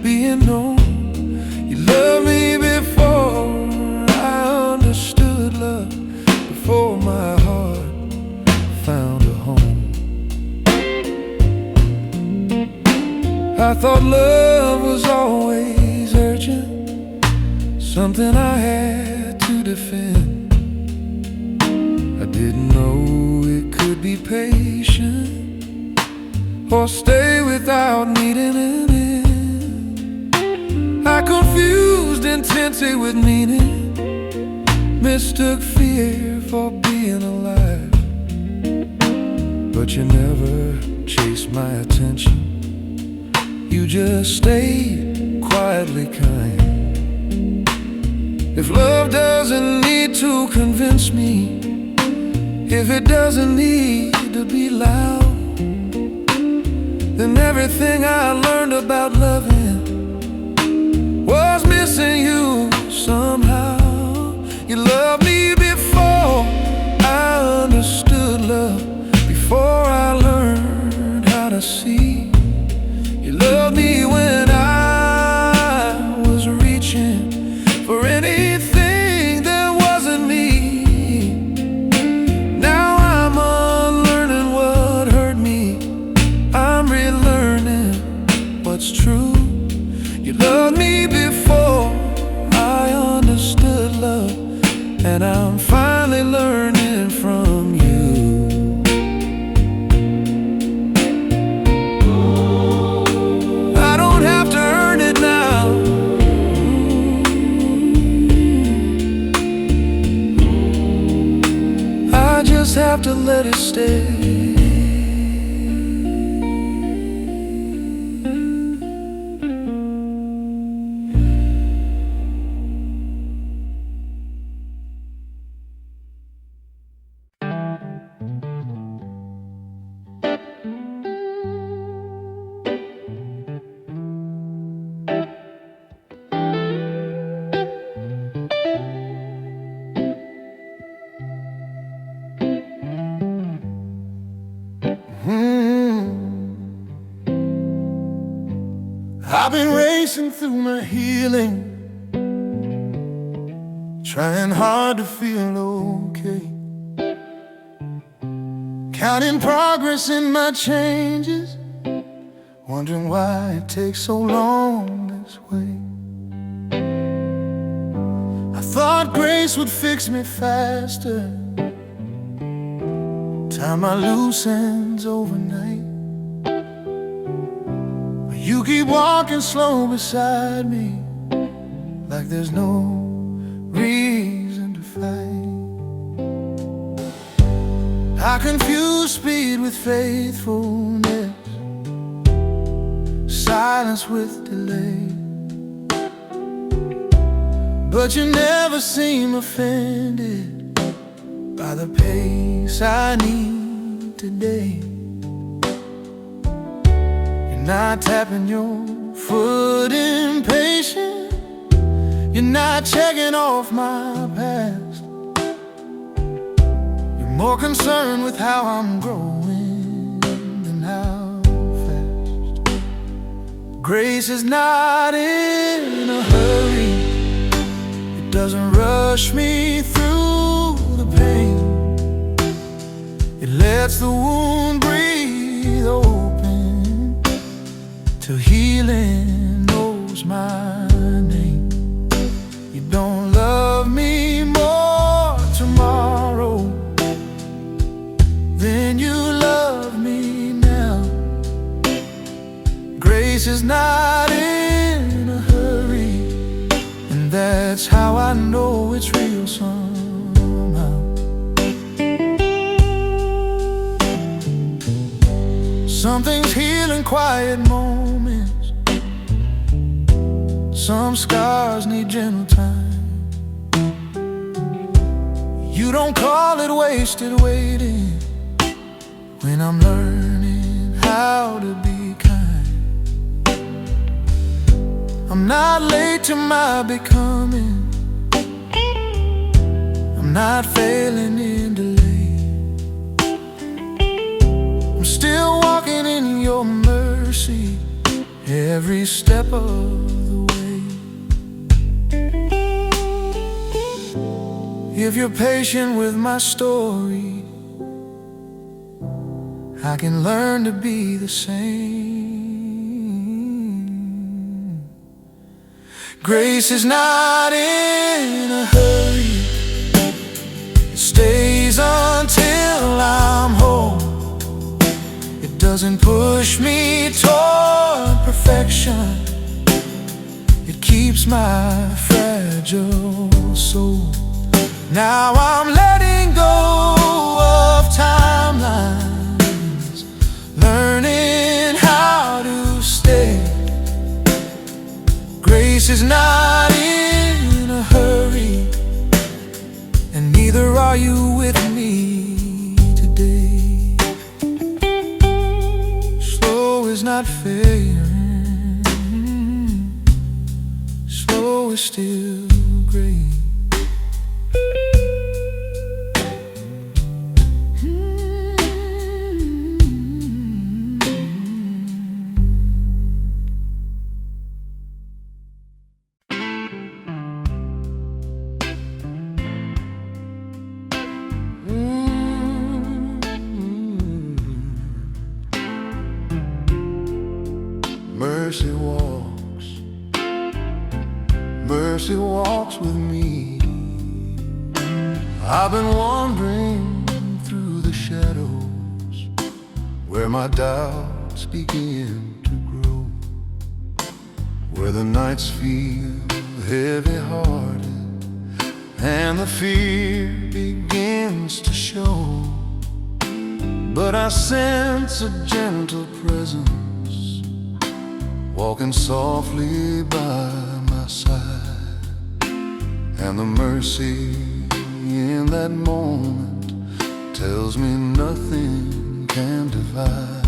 being known. You loved me before I understood love, before my heart found a home. I thought love was always urgent, something I had to defend. I didn't know it could be patient, or stay without needing an end. I confused intensity with meaning, mistook fear for being alive. But you never chased my attention, you just stayed quietly kind. If love doesn't need to convince me, if it doesn't need to be loud, then everything I learned about loving was missing you somehow. You loved me before I understood love, before I learned how to see. You loved me when I was reaching for anything that wasn't me. Now I'm unlearning what hurt me, I'm relearning what's true. You loved me before I understood love, and I'm finally learning from you. I don't have to earn it now, I just have to let it stay. I've been racing through my healing, trying hard to feel okay, counting progress in my changes, wondering why it takes so long this way. I thought grace would fix me faster, tie my loose ends overnight, but you keep walking slow beside me, like there's no reason to fight. I confuse speed with faithfulness, silence with delay, but you never seem offended by the pace I need today. You're not tapping your foot impatient, you're not checking off my past, you're more concerned with how I'm growing than how fast. Grace is not in a hurry, it doesn't rush me through the pain, it lets the wound breathe open till healing knows my name. You don't love me more tomorrow than you love me now. Grace is not in a hurry, and that's how I know it's real somehow. Something's healing quiet moments, some scars need gentle time. You don't call it wasted waiting when I'm learning how to be kind. I'm not late to my becoming, I'm not failing in delay, I'm still walking in your mercy every step of the way. If you're patient with my story, I can learn to be the same. Grace is not in a hurry, it stays until I'm whole. It doesn't push me toward perfection, it keeps my fragile soul. Now I'm letting go of timelines, learning how to stay. Grace is not in a hurry, and neither are you with me today. Slow is not fair, slow is still great. Mercy walks with me. I've been wandering through the shadows where my doubts begin to grow, where the nights feel heavy-hearted and the fear begins to show. But I sense a gentle presence walking softly by my side, and the mercy in that moment tells me nothing can divide.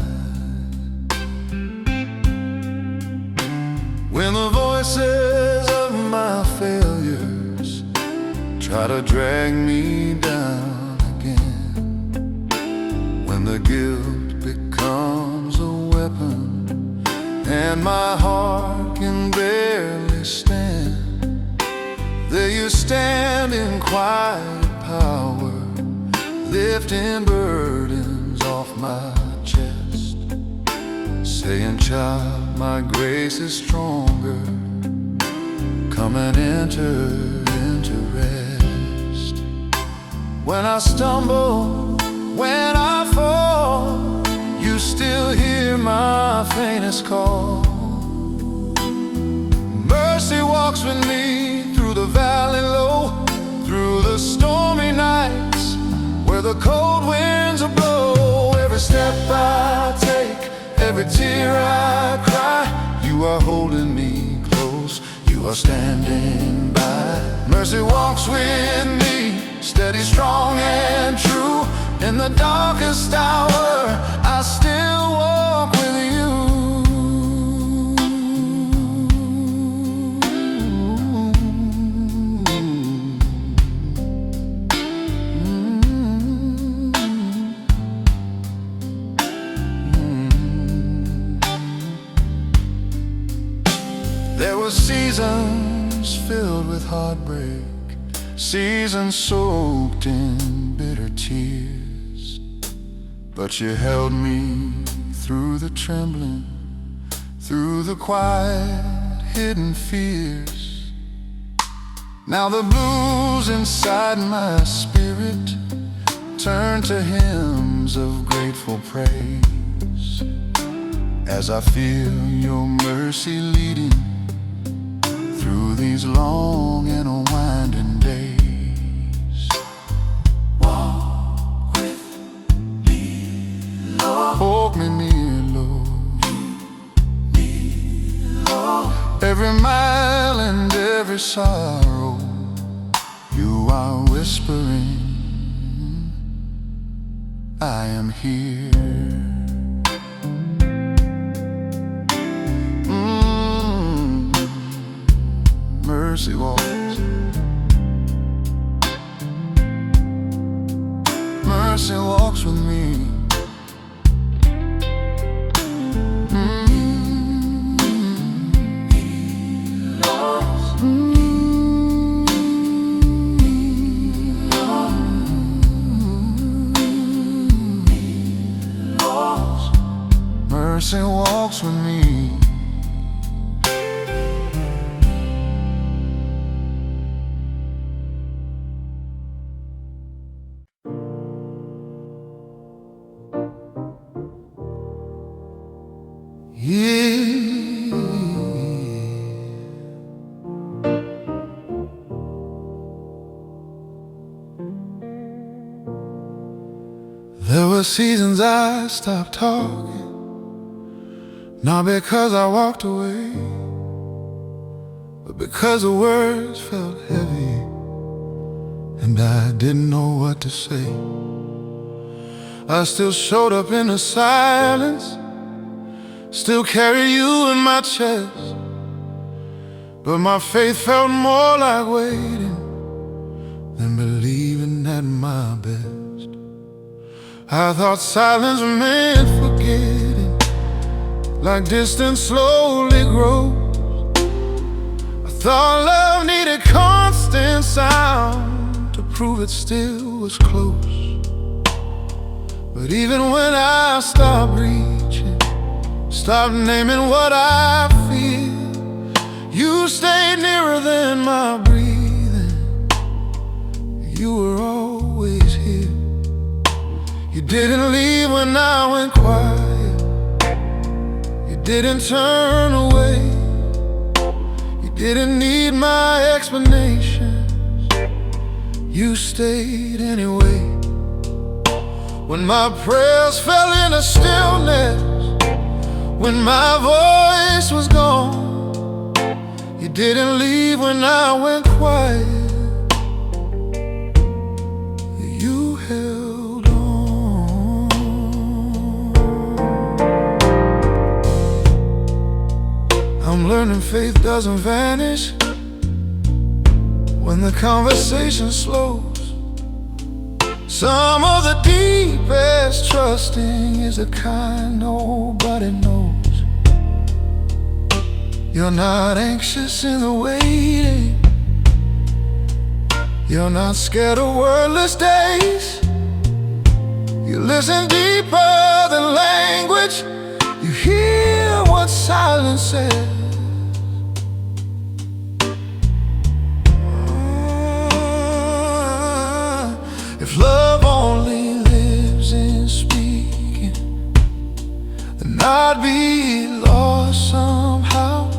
When the voices of my failures try to drag me down again, when the guilt becomes a weapon and my heart stand in quiet power, lifting burdens off my chest, saying, child, my grace is stronger. Come and enter into rest. When I stumble, when I fall, you still hear my faintest call. Mercy walks with me through the valley low, through the stormy nights where the cold winds are blow. Every step I take, every tear I cry, you are holding me close, you are standing by. Mercy walks with me, steady, strong, and true. In the darkest hour, I still walk with you. There were seasons filled with heartbreak, seasons soaked in bitter tears, but you held me through the trembling, through the quiet, hidden fears. Now the blues inside my spirit turn to hymns of grateful praise, as I feel your mercy leading through these long and winding days. Walk with me, Lord. Walk me near, Lord. Every mile and every sorrow, you are whispering, I am here. Mercy walks, mercy walks with me. Mercy walks with me. There were seasons I stopped talking, not because I walked away, but because the words felt heavy and I didn't know what to say. I still showed up in the silence, still carried you in my chest, but my faith felt more like waiting than believing at my best. I thought silence meant forgetting, like distance slowly grows. I thought love needed constant sound to prove it still was close. But even when I stopped reaching, stopped naming what I feel, you stayed nearer than my breathing. You were always here. You didn't leave when I went quiet, you didn't turn away, you didn't need my explanations, you stayed anyway. When my prayers fell into stillness, when my voice was gone, you didn't leave when I went quiet, you held on. I'm learning faith doesn't vanish when the conversation slows. Some of the deepest trusting is the kind nobody knows. You're not anxious in the waiting, You're not scared of wordless days. You listen deeper than language. You hear what silence says. If love only lives in speaking, then I'd be lost somehow.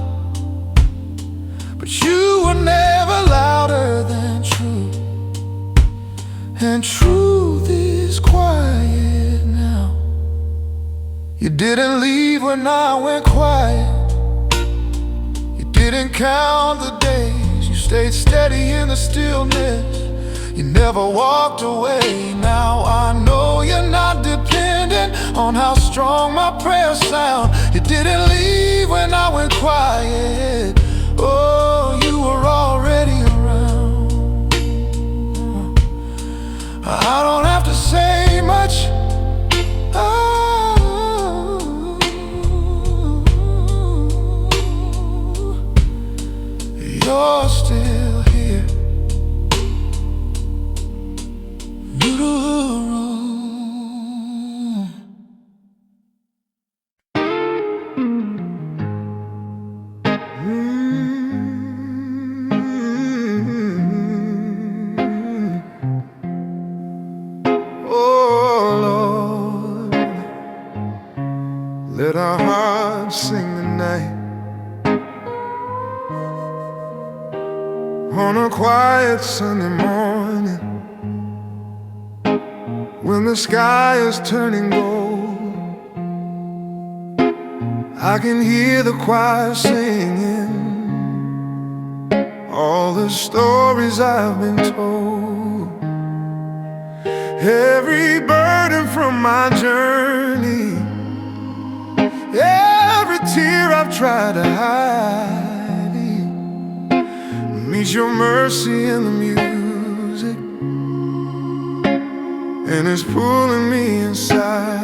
But you were never louder than truth, and truth is quiet now. You didn't leave when I went quiet. You didn't count the days. You stayed steady in the stillness. You never walked away. Now I know you're not dependent on how strong my prayers sound. You didn't leave when I went quiet. Oh, you were already around. I don't have to say much. Oh, you're still here. Let our hearts sing tonight on a quiet Sunday morning, when the sky is turning gold. I can hear the choir singing all the stories I've been told. Every burden from my journey, every tear I've tried to hide, meets your mercy in the music, and it's pulling me inside.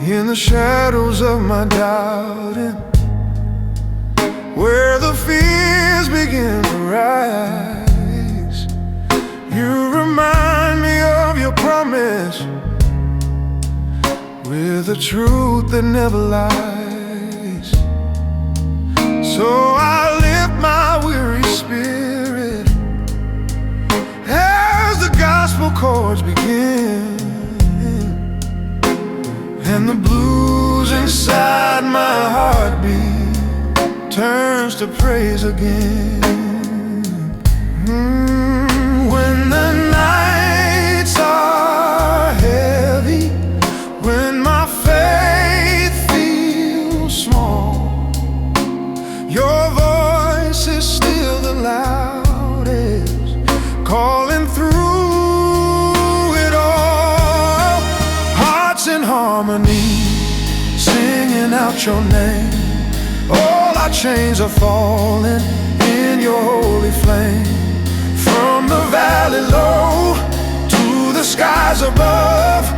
In the shadows of my doubting, where the fears begin to rise, you remind me of your promise, with a truth that never lies. So I lift my weary spirit as the gospel chords begin, and the blues inside my heartbeat turns to praise again. When the nights are heavy, when my faith feels small, your voice is still the loudest, calling through it all. Hearts in harmony, singing out your name. All our chains are falling in your holy flame. From the valley low to the skies above,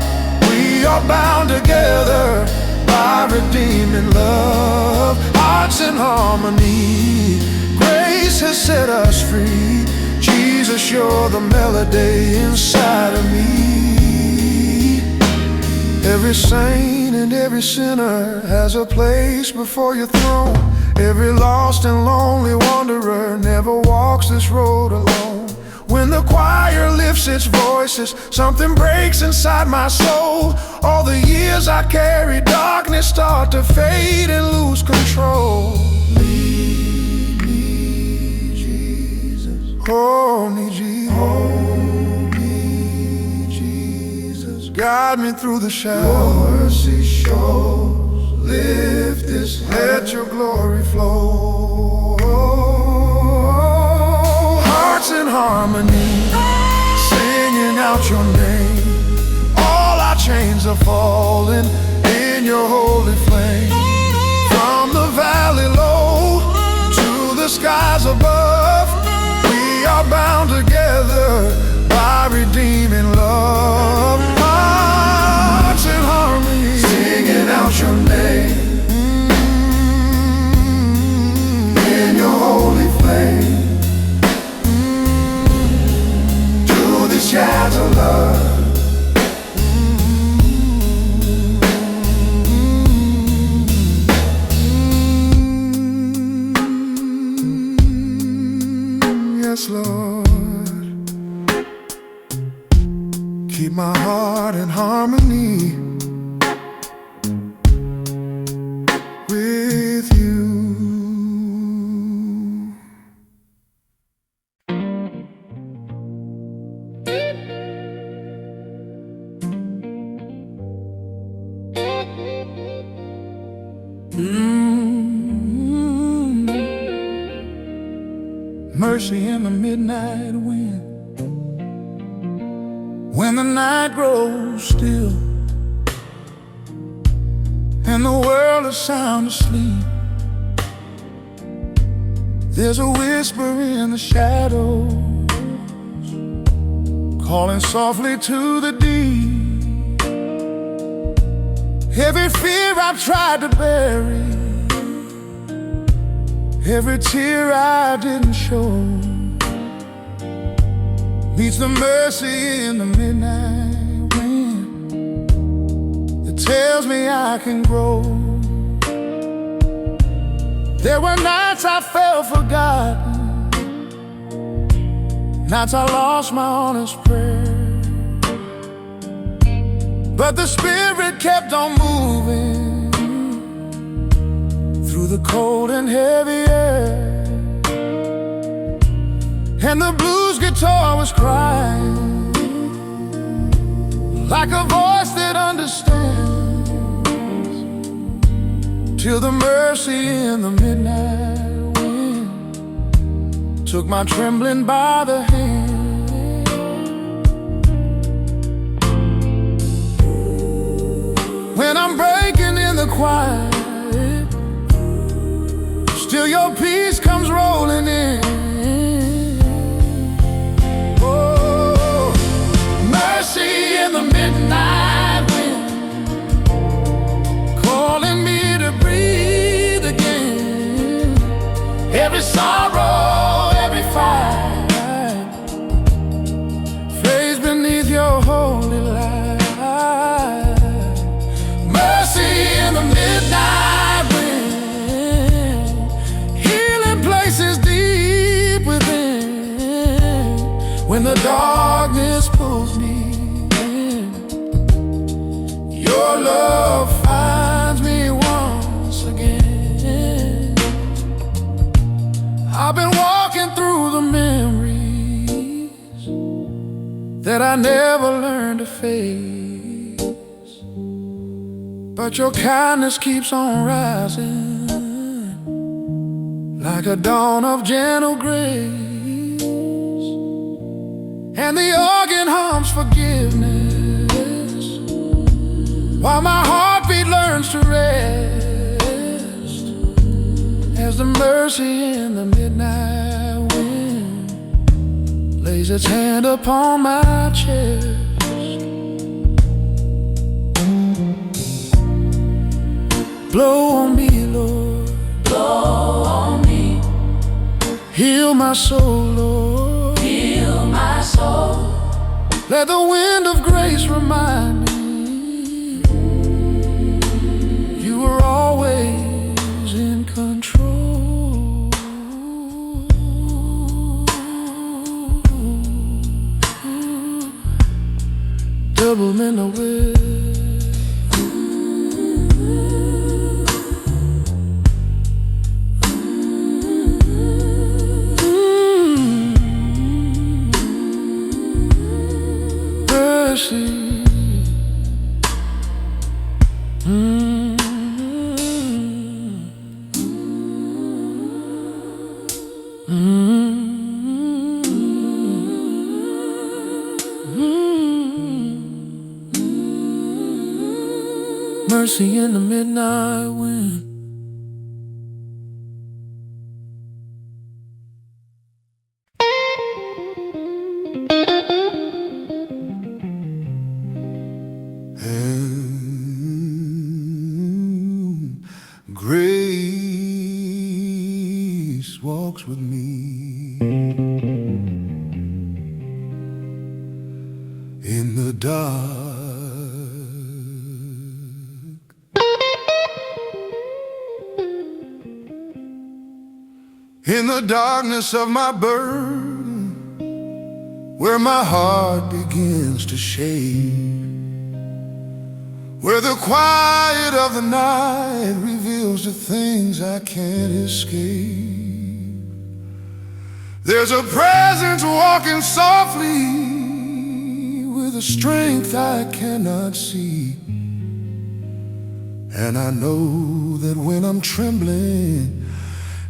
we are bound together by redeeming love. Hearts in harmony, grace has set us free. Jesus, you're the melody inside of me. Every saint and every sinner has a place before your throne. Every lost and lonely wanderer never walks this road alone. When the choir lifts its voices, something breaks inside my soul. All the years I carried darkness start to fade and lose control. Lead me, Jesus. Hold me, Jesus. Hold me, Jesus. Guide me through the shadows. Your mercy shows. Lift this head. Let your glory flow. Hearts in harmony, singing out your name. All our chains are falling in your holy flame. From the valley low to the skies above, we are bound together by redeeming love. Hearts in harmony, singing out your name. yes, Lord. Keep my heart in harmony with you. Mercy in the midnight wind, when the night grows still and the world is sound asleep. There's a whisper in the shadows, calling softly to the deep. Every fear I've tried to bury, every tear I didn't show, meets the mercy in the midnight wind that tells me I can grow. There were nights I felt forgotten, nights I lost my honest prayer, but the Spirit kept on moving through the cold and heavy air. And the blues guitar was crying like a voice that understands, till the mercy in the midnight wind took my trembling by the hand. When I'm breaking in the quiet, still your peace comes rolling in. Mercy in the midnight wind, calling me to breathe again. Every sorrow, every fight fades beneath your holy light. Mercy in the midnight wind, healing places deep within. When the darkness pulls me, your love finds me once again. I've been walking through the memories that I never learned to face, but your kindness keeps on rising like a dawn of gentle grace. And the organ hums forgiveness while my heartbeat learns to rest, as the mercy in the midnight wind lays its hand upon my chest. Blow on me, Lord, Blow on me, heal my soul, Lord, heal my soul. let the wind of grace remind me you were always in control. Double in the way. Mercy. Mercy in the midnight wind. And grace walks with me in the dark. In the darkness of my burden, where my heart begins to shake, where the quiet of the night reveals the things I can't escape. There's a presence walking softly with a strength I cannot see, and I know that when I'm trembling,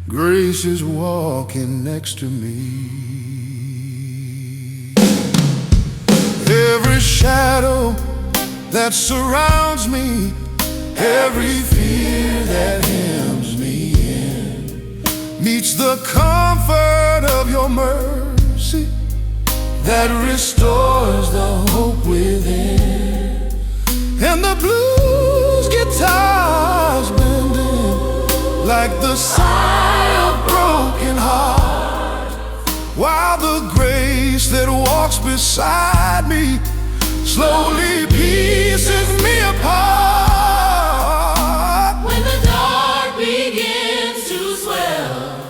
grace is walking next to me. Every shadow that surrounds me, every fear that hems me in, meets the comfort of your mercy that restores the hope within. And the blues guitars bending like the sigh of broken heart, while the grace that walks beside me slowly pieces me apart. When the dark begins to swell,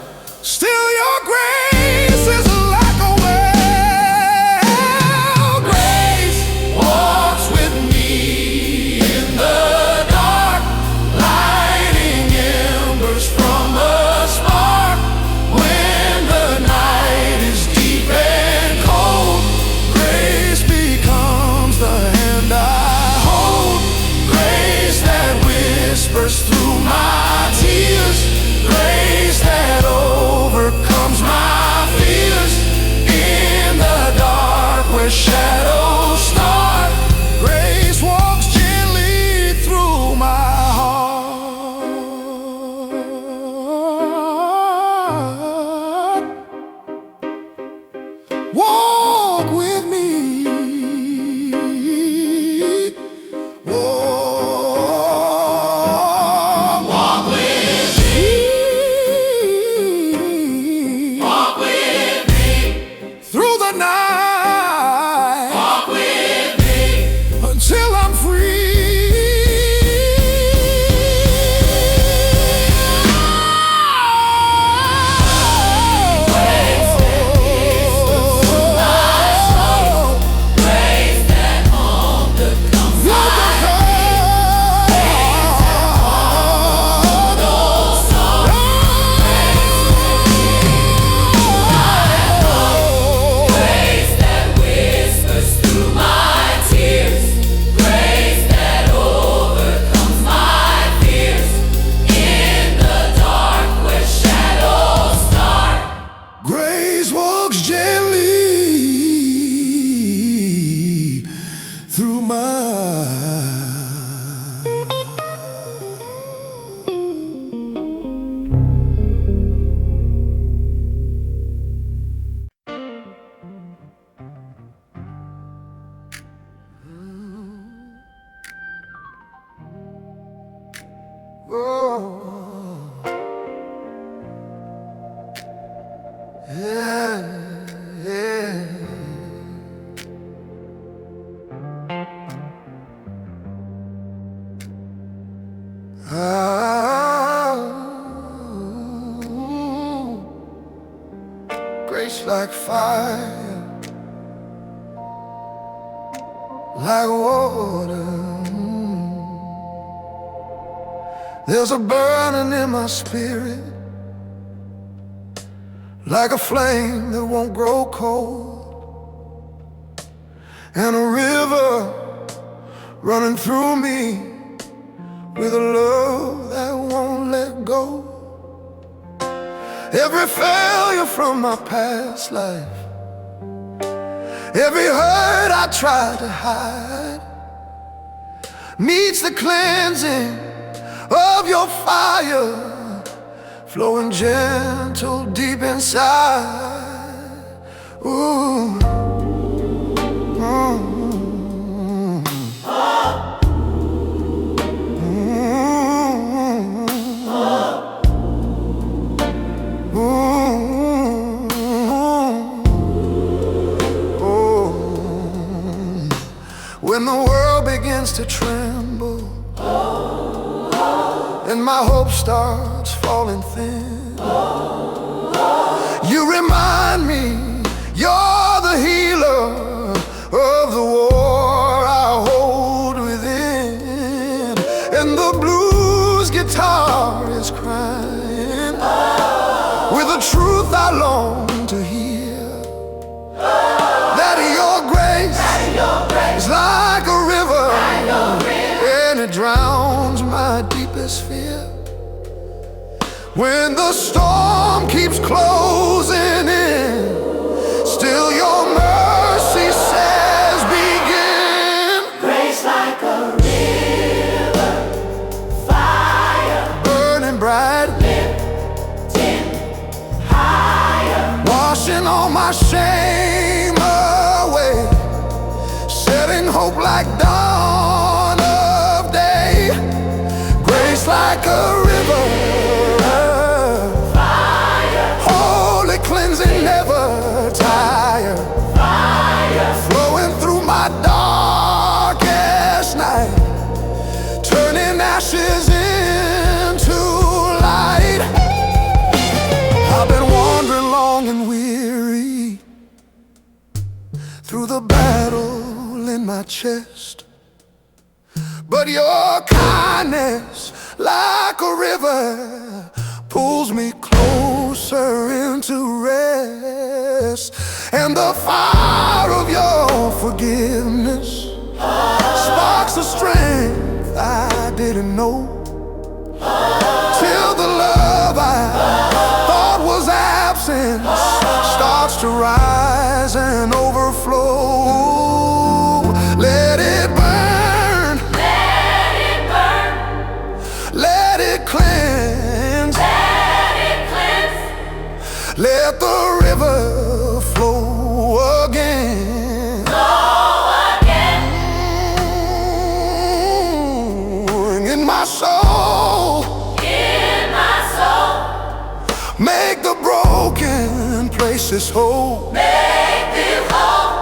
still your grace is like a well. Grace walks with me in the dark, lighting embers from a spark. When the night is deep and cold, grace becomes the hand I hold. Grace that whispers through my tears, grace that overcomes my fears. In the dark where shadows start, grace walks gently through my heart. Walk with me. Walk with me. walk with me, Through the night, walk with me, until I'm free. grace that overcomes grace that whispers through my tears, grace that overcomes my fears. In the dark where shadows start, Grace walks gently through my grace like fire, like water. There's a burning in my spirit, like a flame that won't grow cold, and a river running through me with a love that won't let go. Every failure from my past life, every hurt I tried to hide, meets the cleansing of your fire, flowing gentle deep inside. Ooh. When the world begins to tremble and my hope starts falling thin, you remind me you're the healer I long to hear that your grace is like a river, and it drowns my deepest fear. When the storm keeps closing in, still your mercy says begin. Grace like a river, fire, Burning bright, lifting higher. washing all my shame away, setting hope like dawn of day. Grace like a river, Fire, holy cleansing, never tire, fire, flowing through my darkest night, turning ashes into light. I've been wandering long and weary through the battle in my chest, but your kindness like a river pulls me closer into rest. And the fire of your forgiveness sparks the strength I didn't know, till the love I thought was absent starts to rise and overflow. Let it burn, Let it burn, let it cleanse, let it cleanse. let the river flow again. In my soul, In my soul, make the broken places whole. make it whole.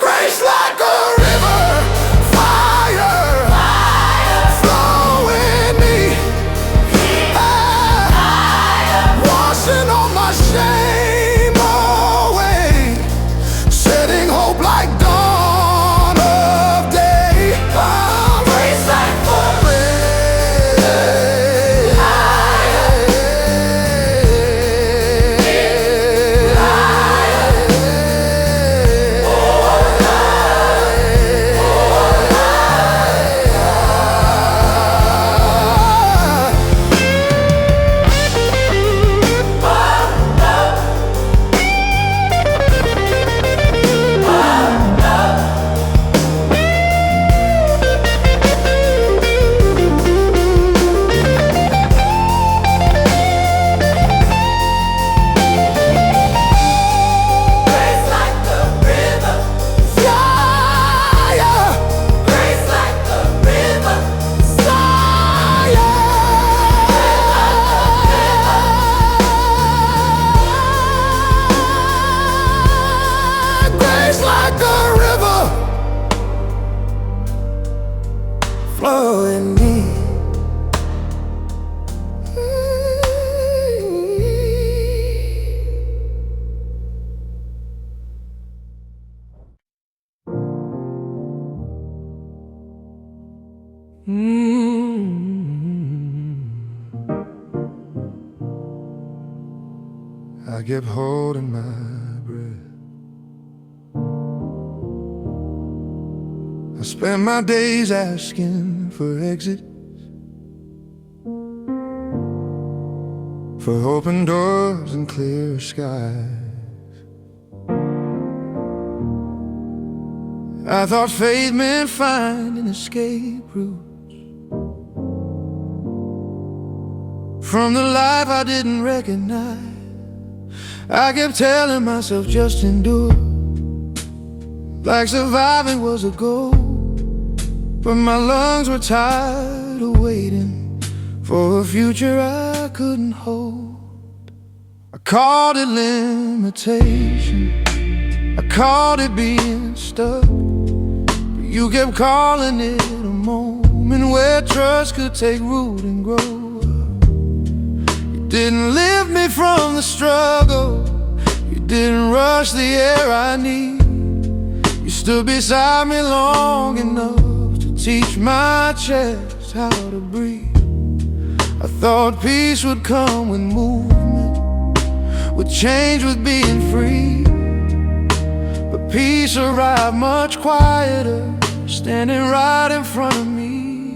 Grace like a river, fire, flow in me, washing all my shame away, setting hope like dawn of day. Grace like a grace like the river, fire, grace like the river, grace like a river, flow in me. I kept holding my breath. I spent my days asking for exits, for open doors and clear skies. I thought faith meant finding escape routes from the life I didn't recognize. I kept telling myself just endure, like surviving was a goal. But my lungs were tired of waiting for a future I couldn't hold. I called it limitation, I called it being stuck, but you kept calling it a moment where trust could take root and grow. Didn't lift me from the struggle, you didn't rush the air I need. You stood beside me long enough to teach my chest how to breathe. I thought peace would come with movement, would change with being free. But peace arrived much quieter, standing right in front of me.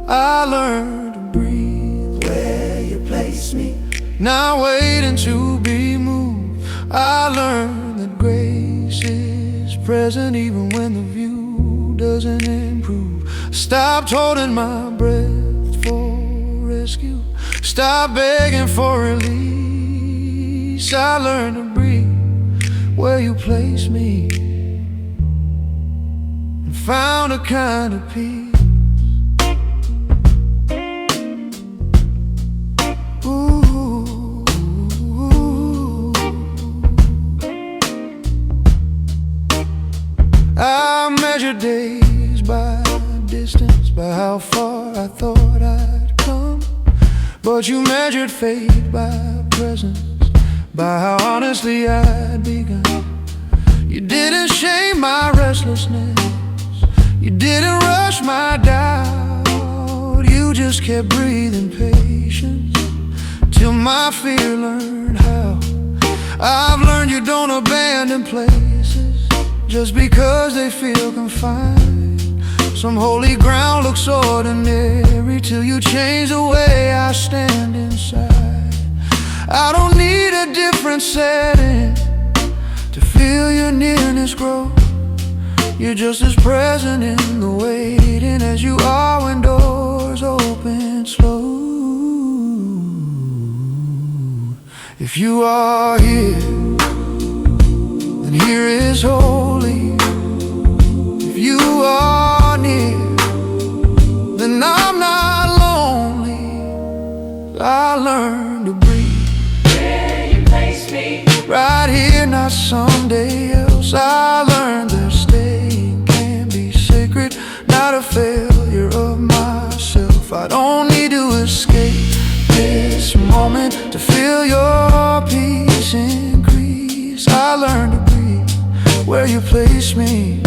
I learned to breathe where you place me, not waiting to be moved. I learned that grace is present even when the view doesn't improve. Stopped holding my breath for rescue, stopped begging for release. I learned to breathe where you place me, and found a kind of peace. I measured days by distance, by how far I thought I'd come. But you measured fate by presence, by how honestly I'd begun. You didn't shame my restlessness, you didn't rush my doubt. You just kept breathing patience till my fear learned how. I've learned you don't abandon places just because they feel confined. Some holy ground looks ordinary till you change the way I stand inside. I don't need a different setting to feel your nearness grow. You're just as present in the waiting as you are when doors open slow. If you are here, then here is holy. If you are near, then I'm not lonely. I learned to breathe Where you place me, right here, not someday else. I learned that staying can be sacred, not a failure of myself. I don't need to escape this moment to feel your peace increase. I learned to breathe where you place me,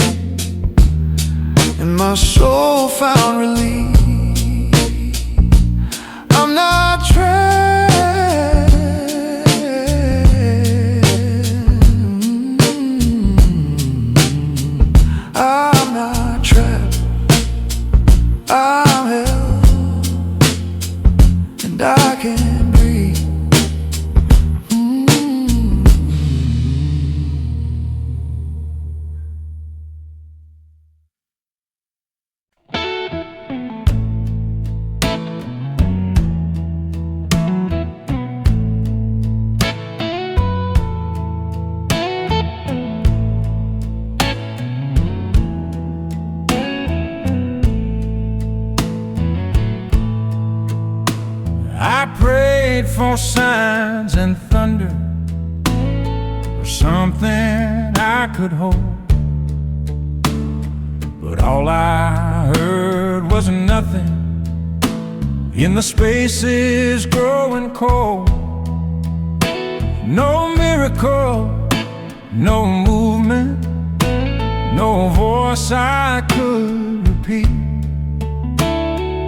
and my soul found relief. I'm not trapped, I'm not trapped, I'm held, and I can breathe. I prayed for signs and thunder, for something I could hold. But all I heard was nothing in the spaces growing cold. No miracle, no movement, no voice I could repeat.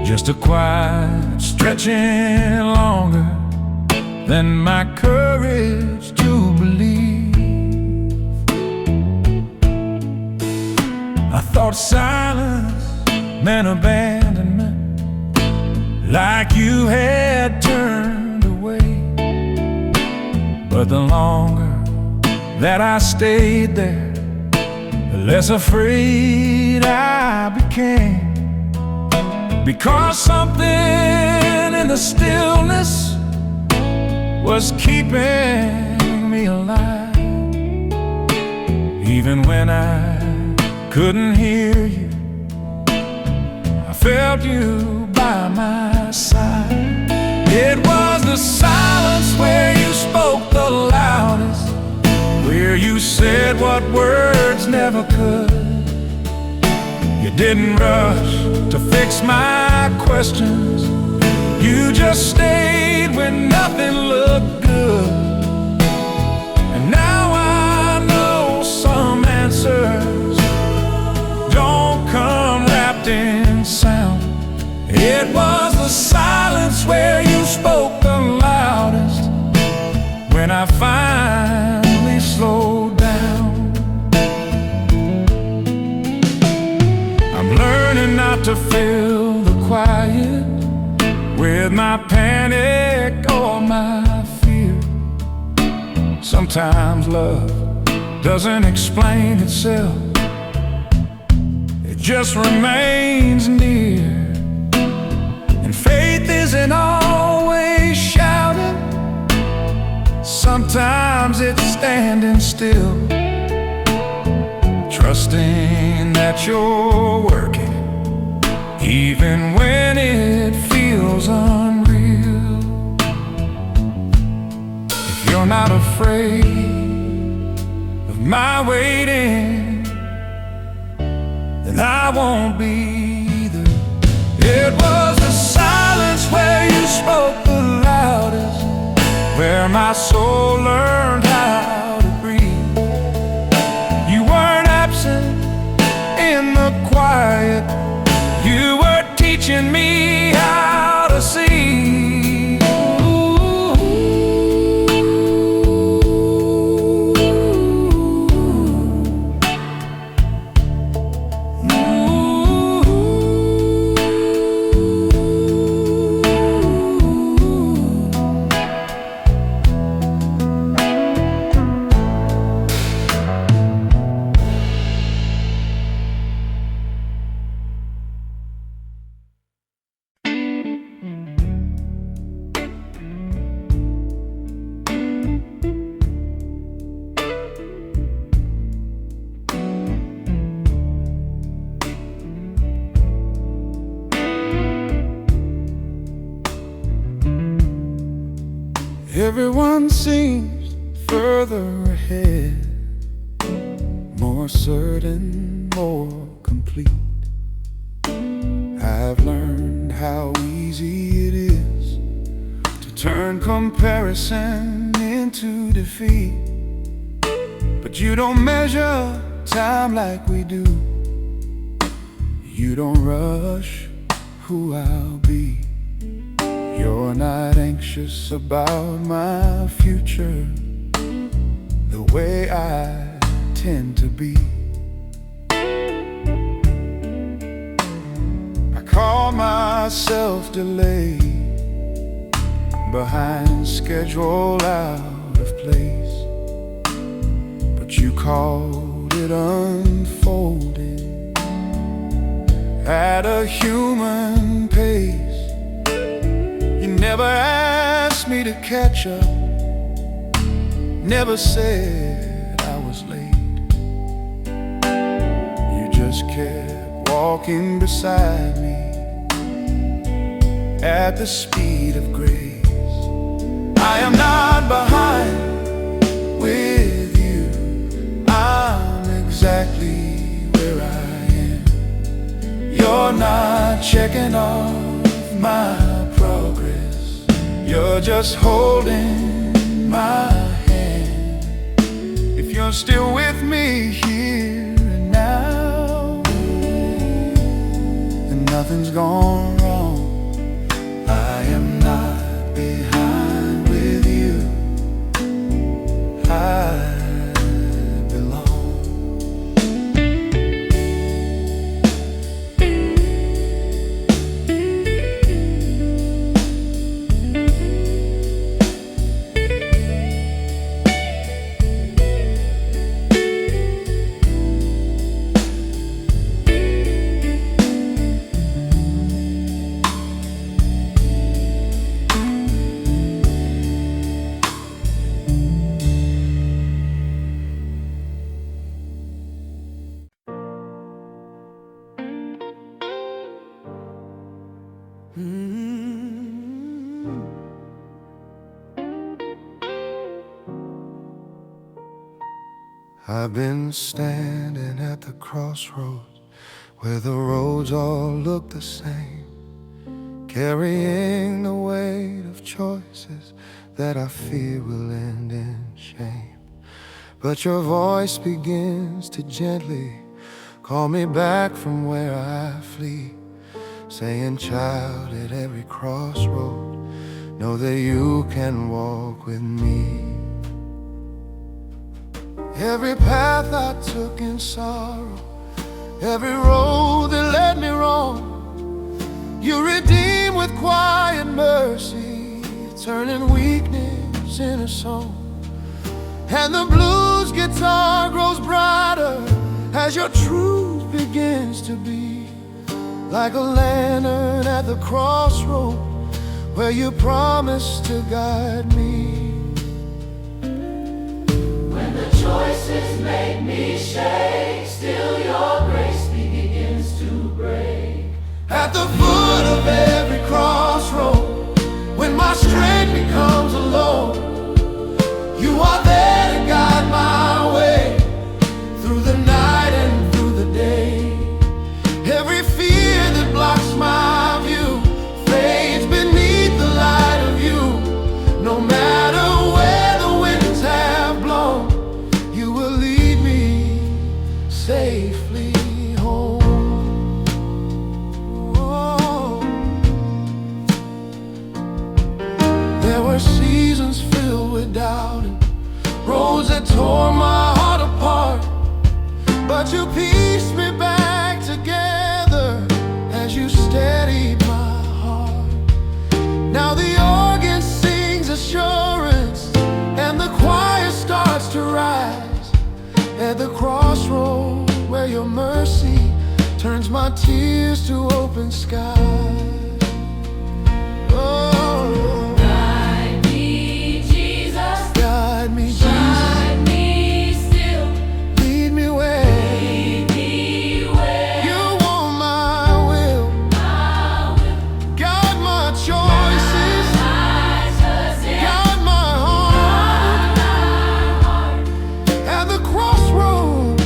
Just a quiet stretching longer than my courage to believe. I thought silence meant abandonment, like you had turned away. But the longer that I stayed there, the less afraid I became. Because something in the stillness was keeping me alive. Even when I couldn't hear you, I felt you by my side. It was the silence where you spoke the loudest, where you said what words never could. You didn't rush to fix my questions, you just stayed when nothing looked good. And now I know some answers don't wrapped in sound. It was the silence where you spoke the loudest, when I finally slowed down. I'm learning not to fill the quiet with my panic or my fear. Sometimes love doesn't explain itself, it just remains near. And faith isn't always shouting, sometimes it's standing still, trusting that you're working even when it feels unreal. If you're not afraid of my waiting, then I won't be either. It was the silence where you spoke the loudest, where my soul learned how to breathe. You weren't absent in the quiet, you were teaching me how to see. Everyone seems further ahead, more certain, more complete. I've learned how easy it is to turn comparison into defeat. But you don't measure time like we do, you don't rush who I'll be. You're not anxious about my future the way I tend to be. I call myself delayed, behind schedule, out of place, but you called it unfolding at a human pace. Never asked me to catch up, never said I was late. You just kept walking beside me at the speed of grace. I am not behind with you, I'm exactly where I am. You're not checking off my progress, you're just holding my hand. If you're still with me here and now, then nothing's gone wrong. I am not behind with you, I I've been standing at the crossroads where the roads all look the same, carrying the weight of choices that I fear will end in shame. But your voice begins to gently call me back from where I flee, saying, child, at every crossroad, know that you can walk with me. Every path I took in sorrow, every road that led me wrong, you redeem with quiet mercy, turning weakness in a song. And the blues guitar grows brighter as your truth begins to be like a lantern at the crossroad where you promised to guide me. When the choices make me shake, still your grace begins to break. At the foot of every crossroad, when my strength becomes alone, you are there to guide my way through the night and through the day. Every fear that blocks my view fades beneath the light of you. No matter where the winds have blown, you will lead me safely home. Oh. There were seasons filled with doubt, roads that tore my heart apart, but you pieced me back together as you steadied my heart. Now the organ sings assurance and the choir starts to rise at the crossroad where your mercy turns my tears to open sky. Oh, Guide me, Jesus. guide me, Jesus. Guide me still. Lead me where Lead me where you want my will. I will. Guide my choices, Righteous in guide my heart at the crossroad.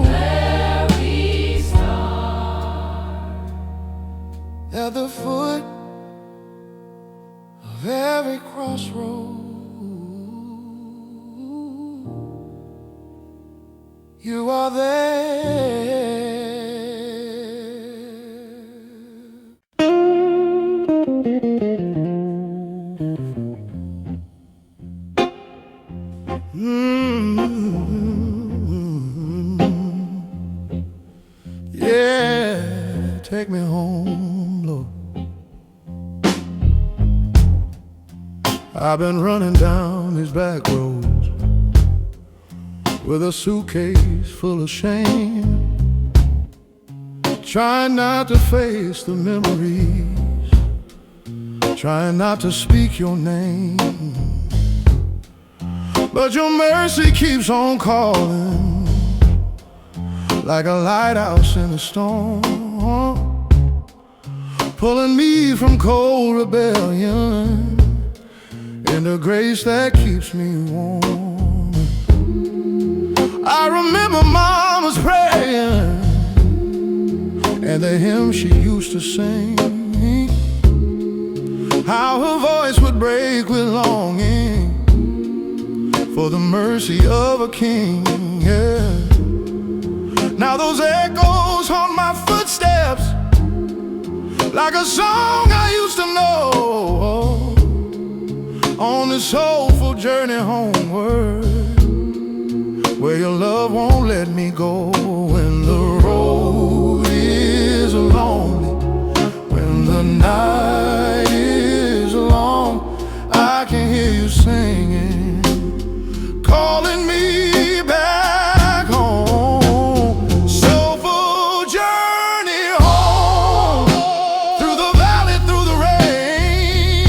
where we start. At the foot of every crossroad, you are there. Yeah, take me home, Lord. I've been running down these back roads with a suitcase full of shame, trying not to face the memories, trying not to speak your name. But your mercy keeps on calling, like a lighthouse in a storm, pulling me from cold rebellion into grace that keeps me warm. I remember Mama's praying and the hymn she used to sing, how her voice would break with longing for the mercy of a king. Yeah. Now those echoes haunt my footsteps like a song I used to know on this soulful journey homeward, where your love won't let me go. When the road is lonely, when the night is long, I can hear you singing, calling me back home. Soulful journey home, through the valley, through the rain.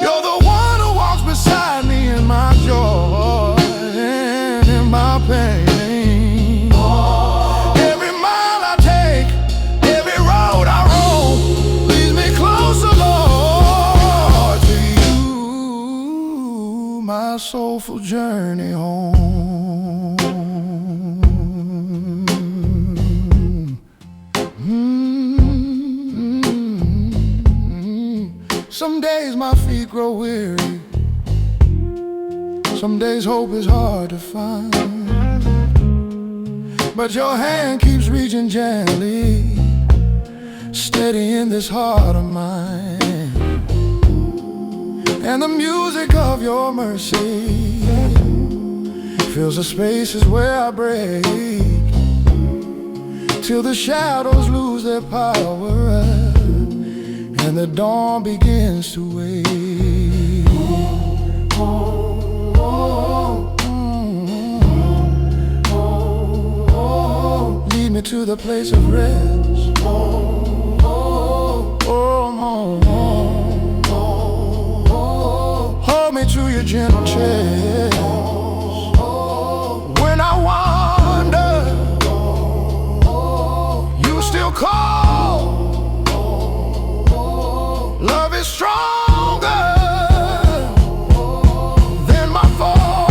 You're the one who walks beside me in my joy and in my pain. Every mile I take, every road I roam, leads me closer, Lord, to you, my soulful journey home. Some days my feet grow weary, some days hope is hard to find, but your hand keeps reaching gently, steady in this heart of mine. And the music of your mercy fills the spaces where I break, till the shadows lose their power and the dawn begins to wake. Lead me to the place of rest. Hold me to your gentle chest. When I wander, you still call. Love is stronger than my fall.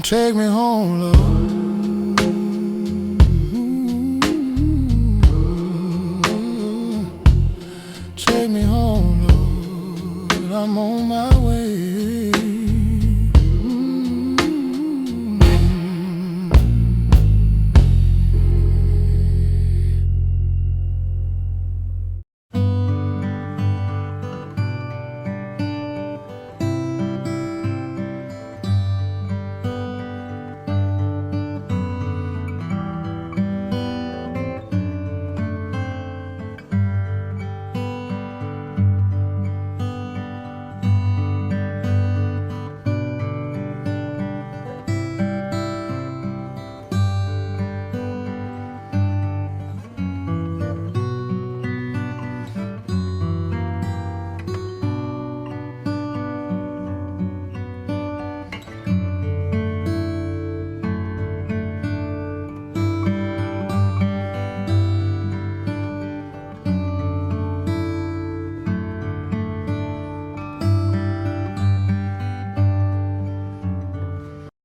Take me home, Lord. Take me home, Lord. I'm on my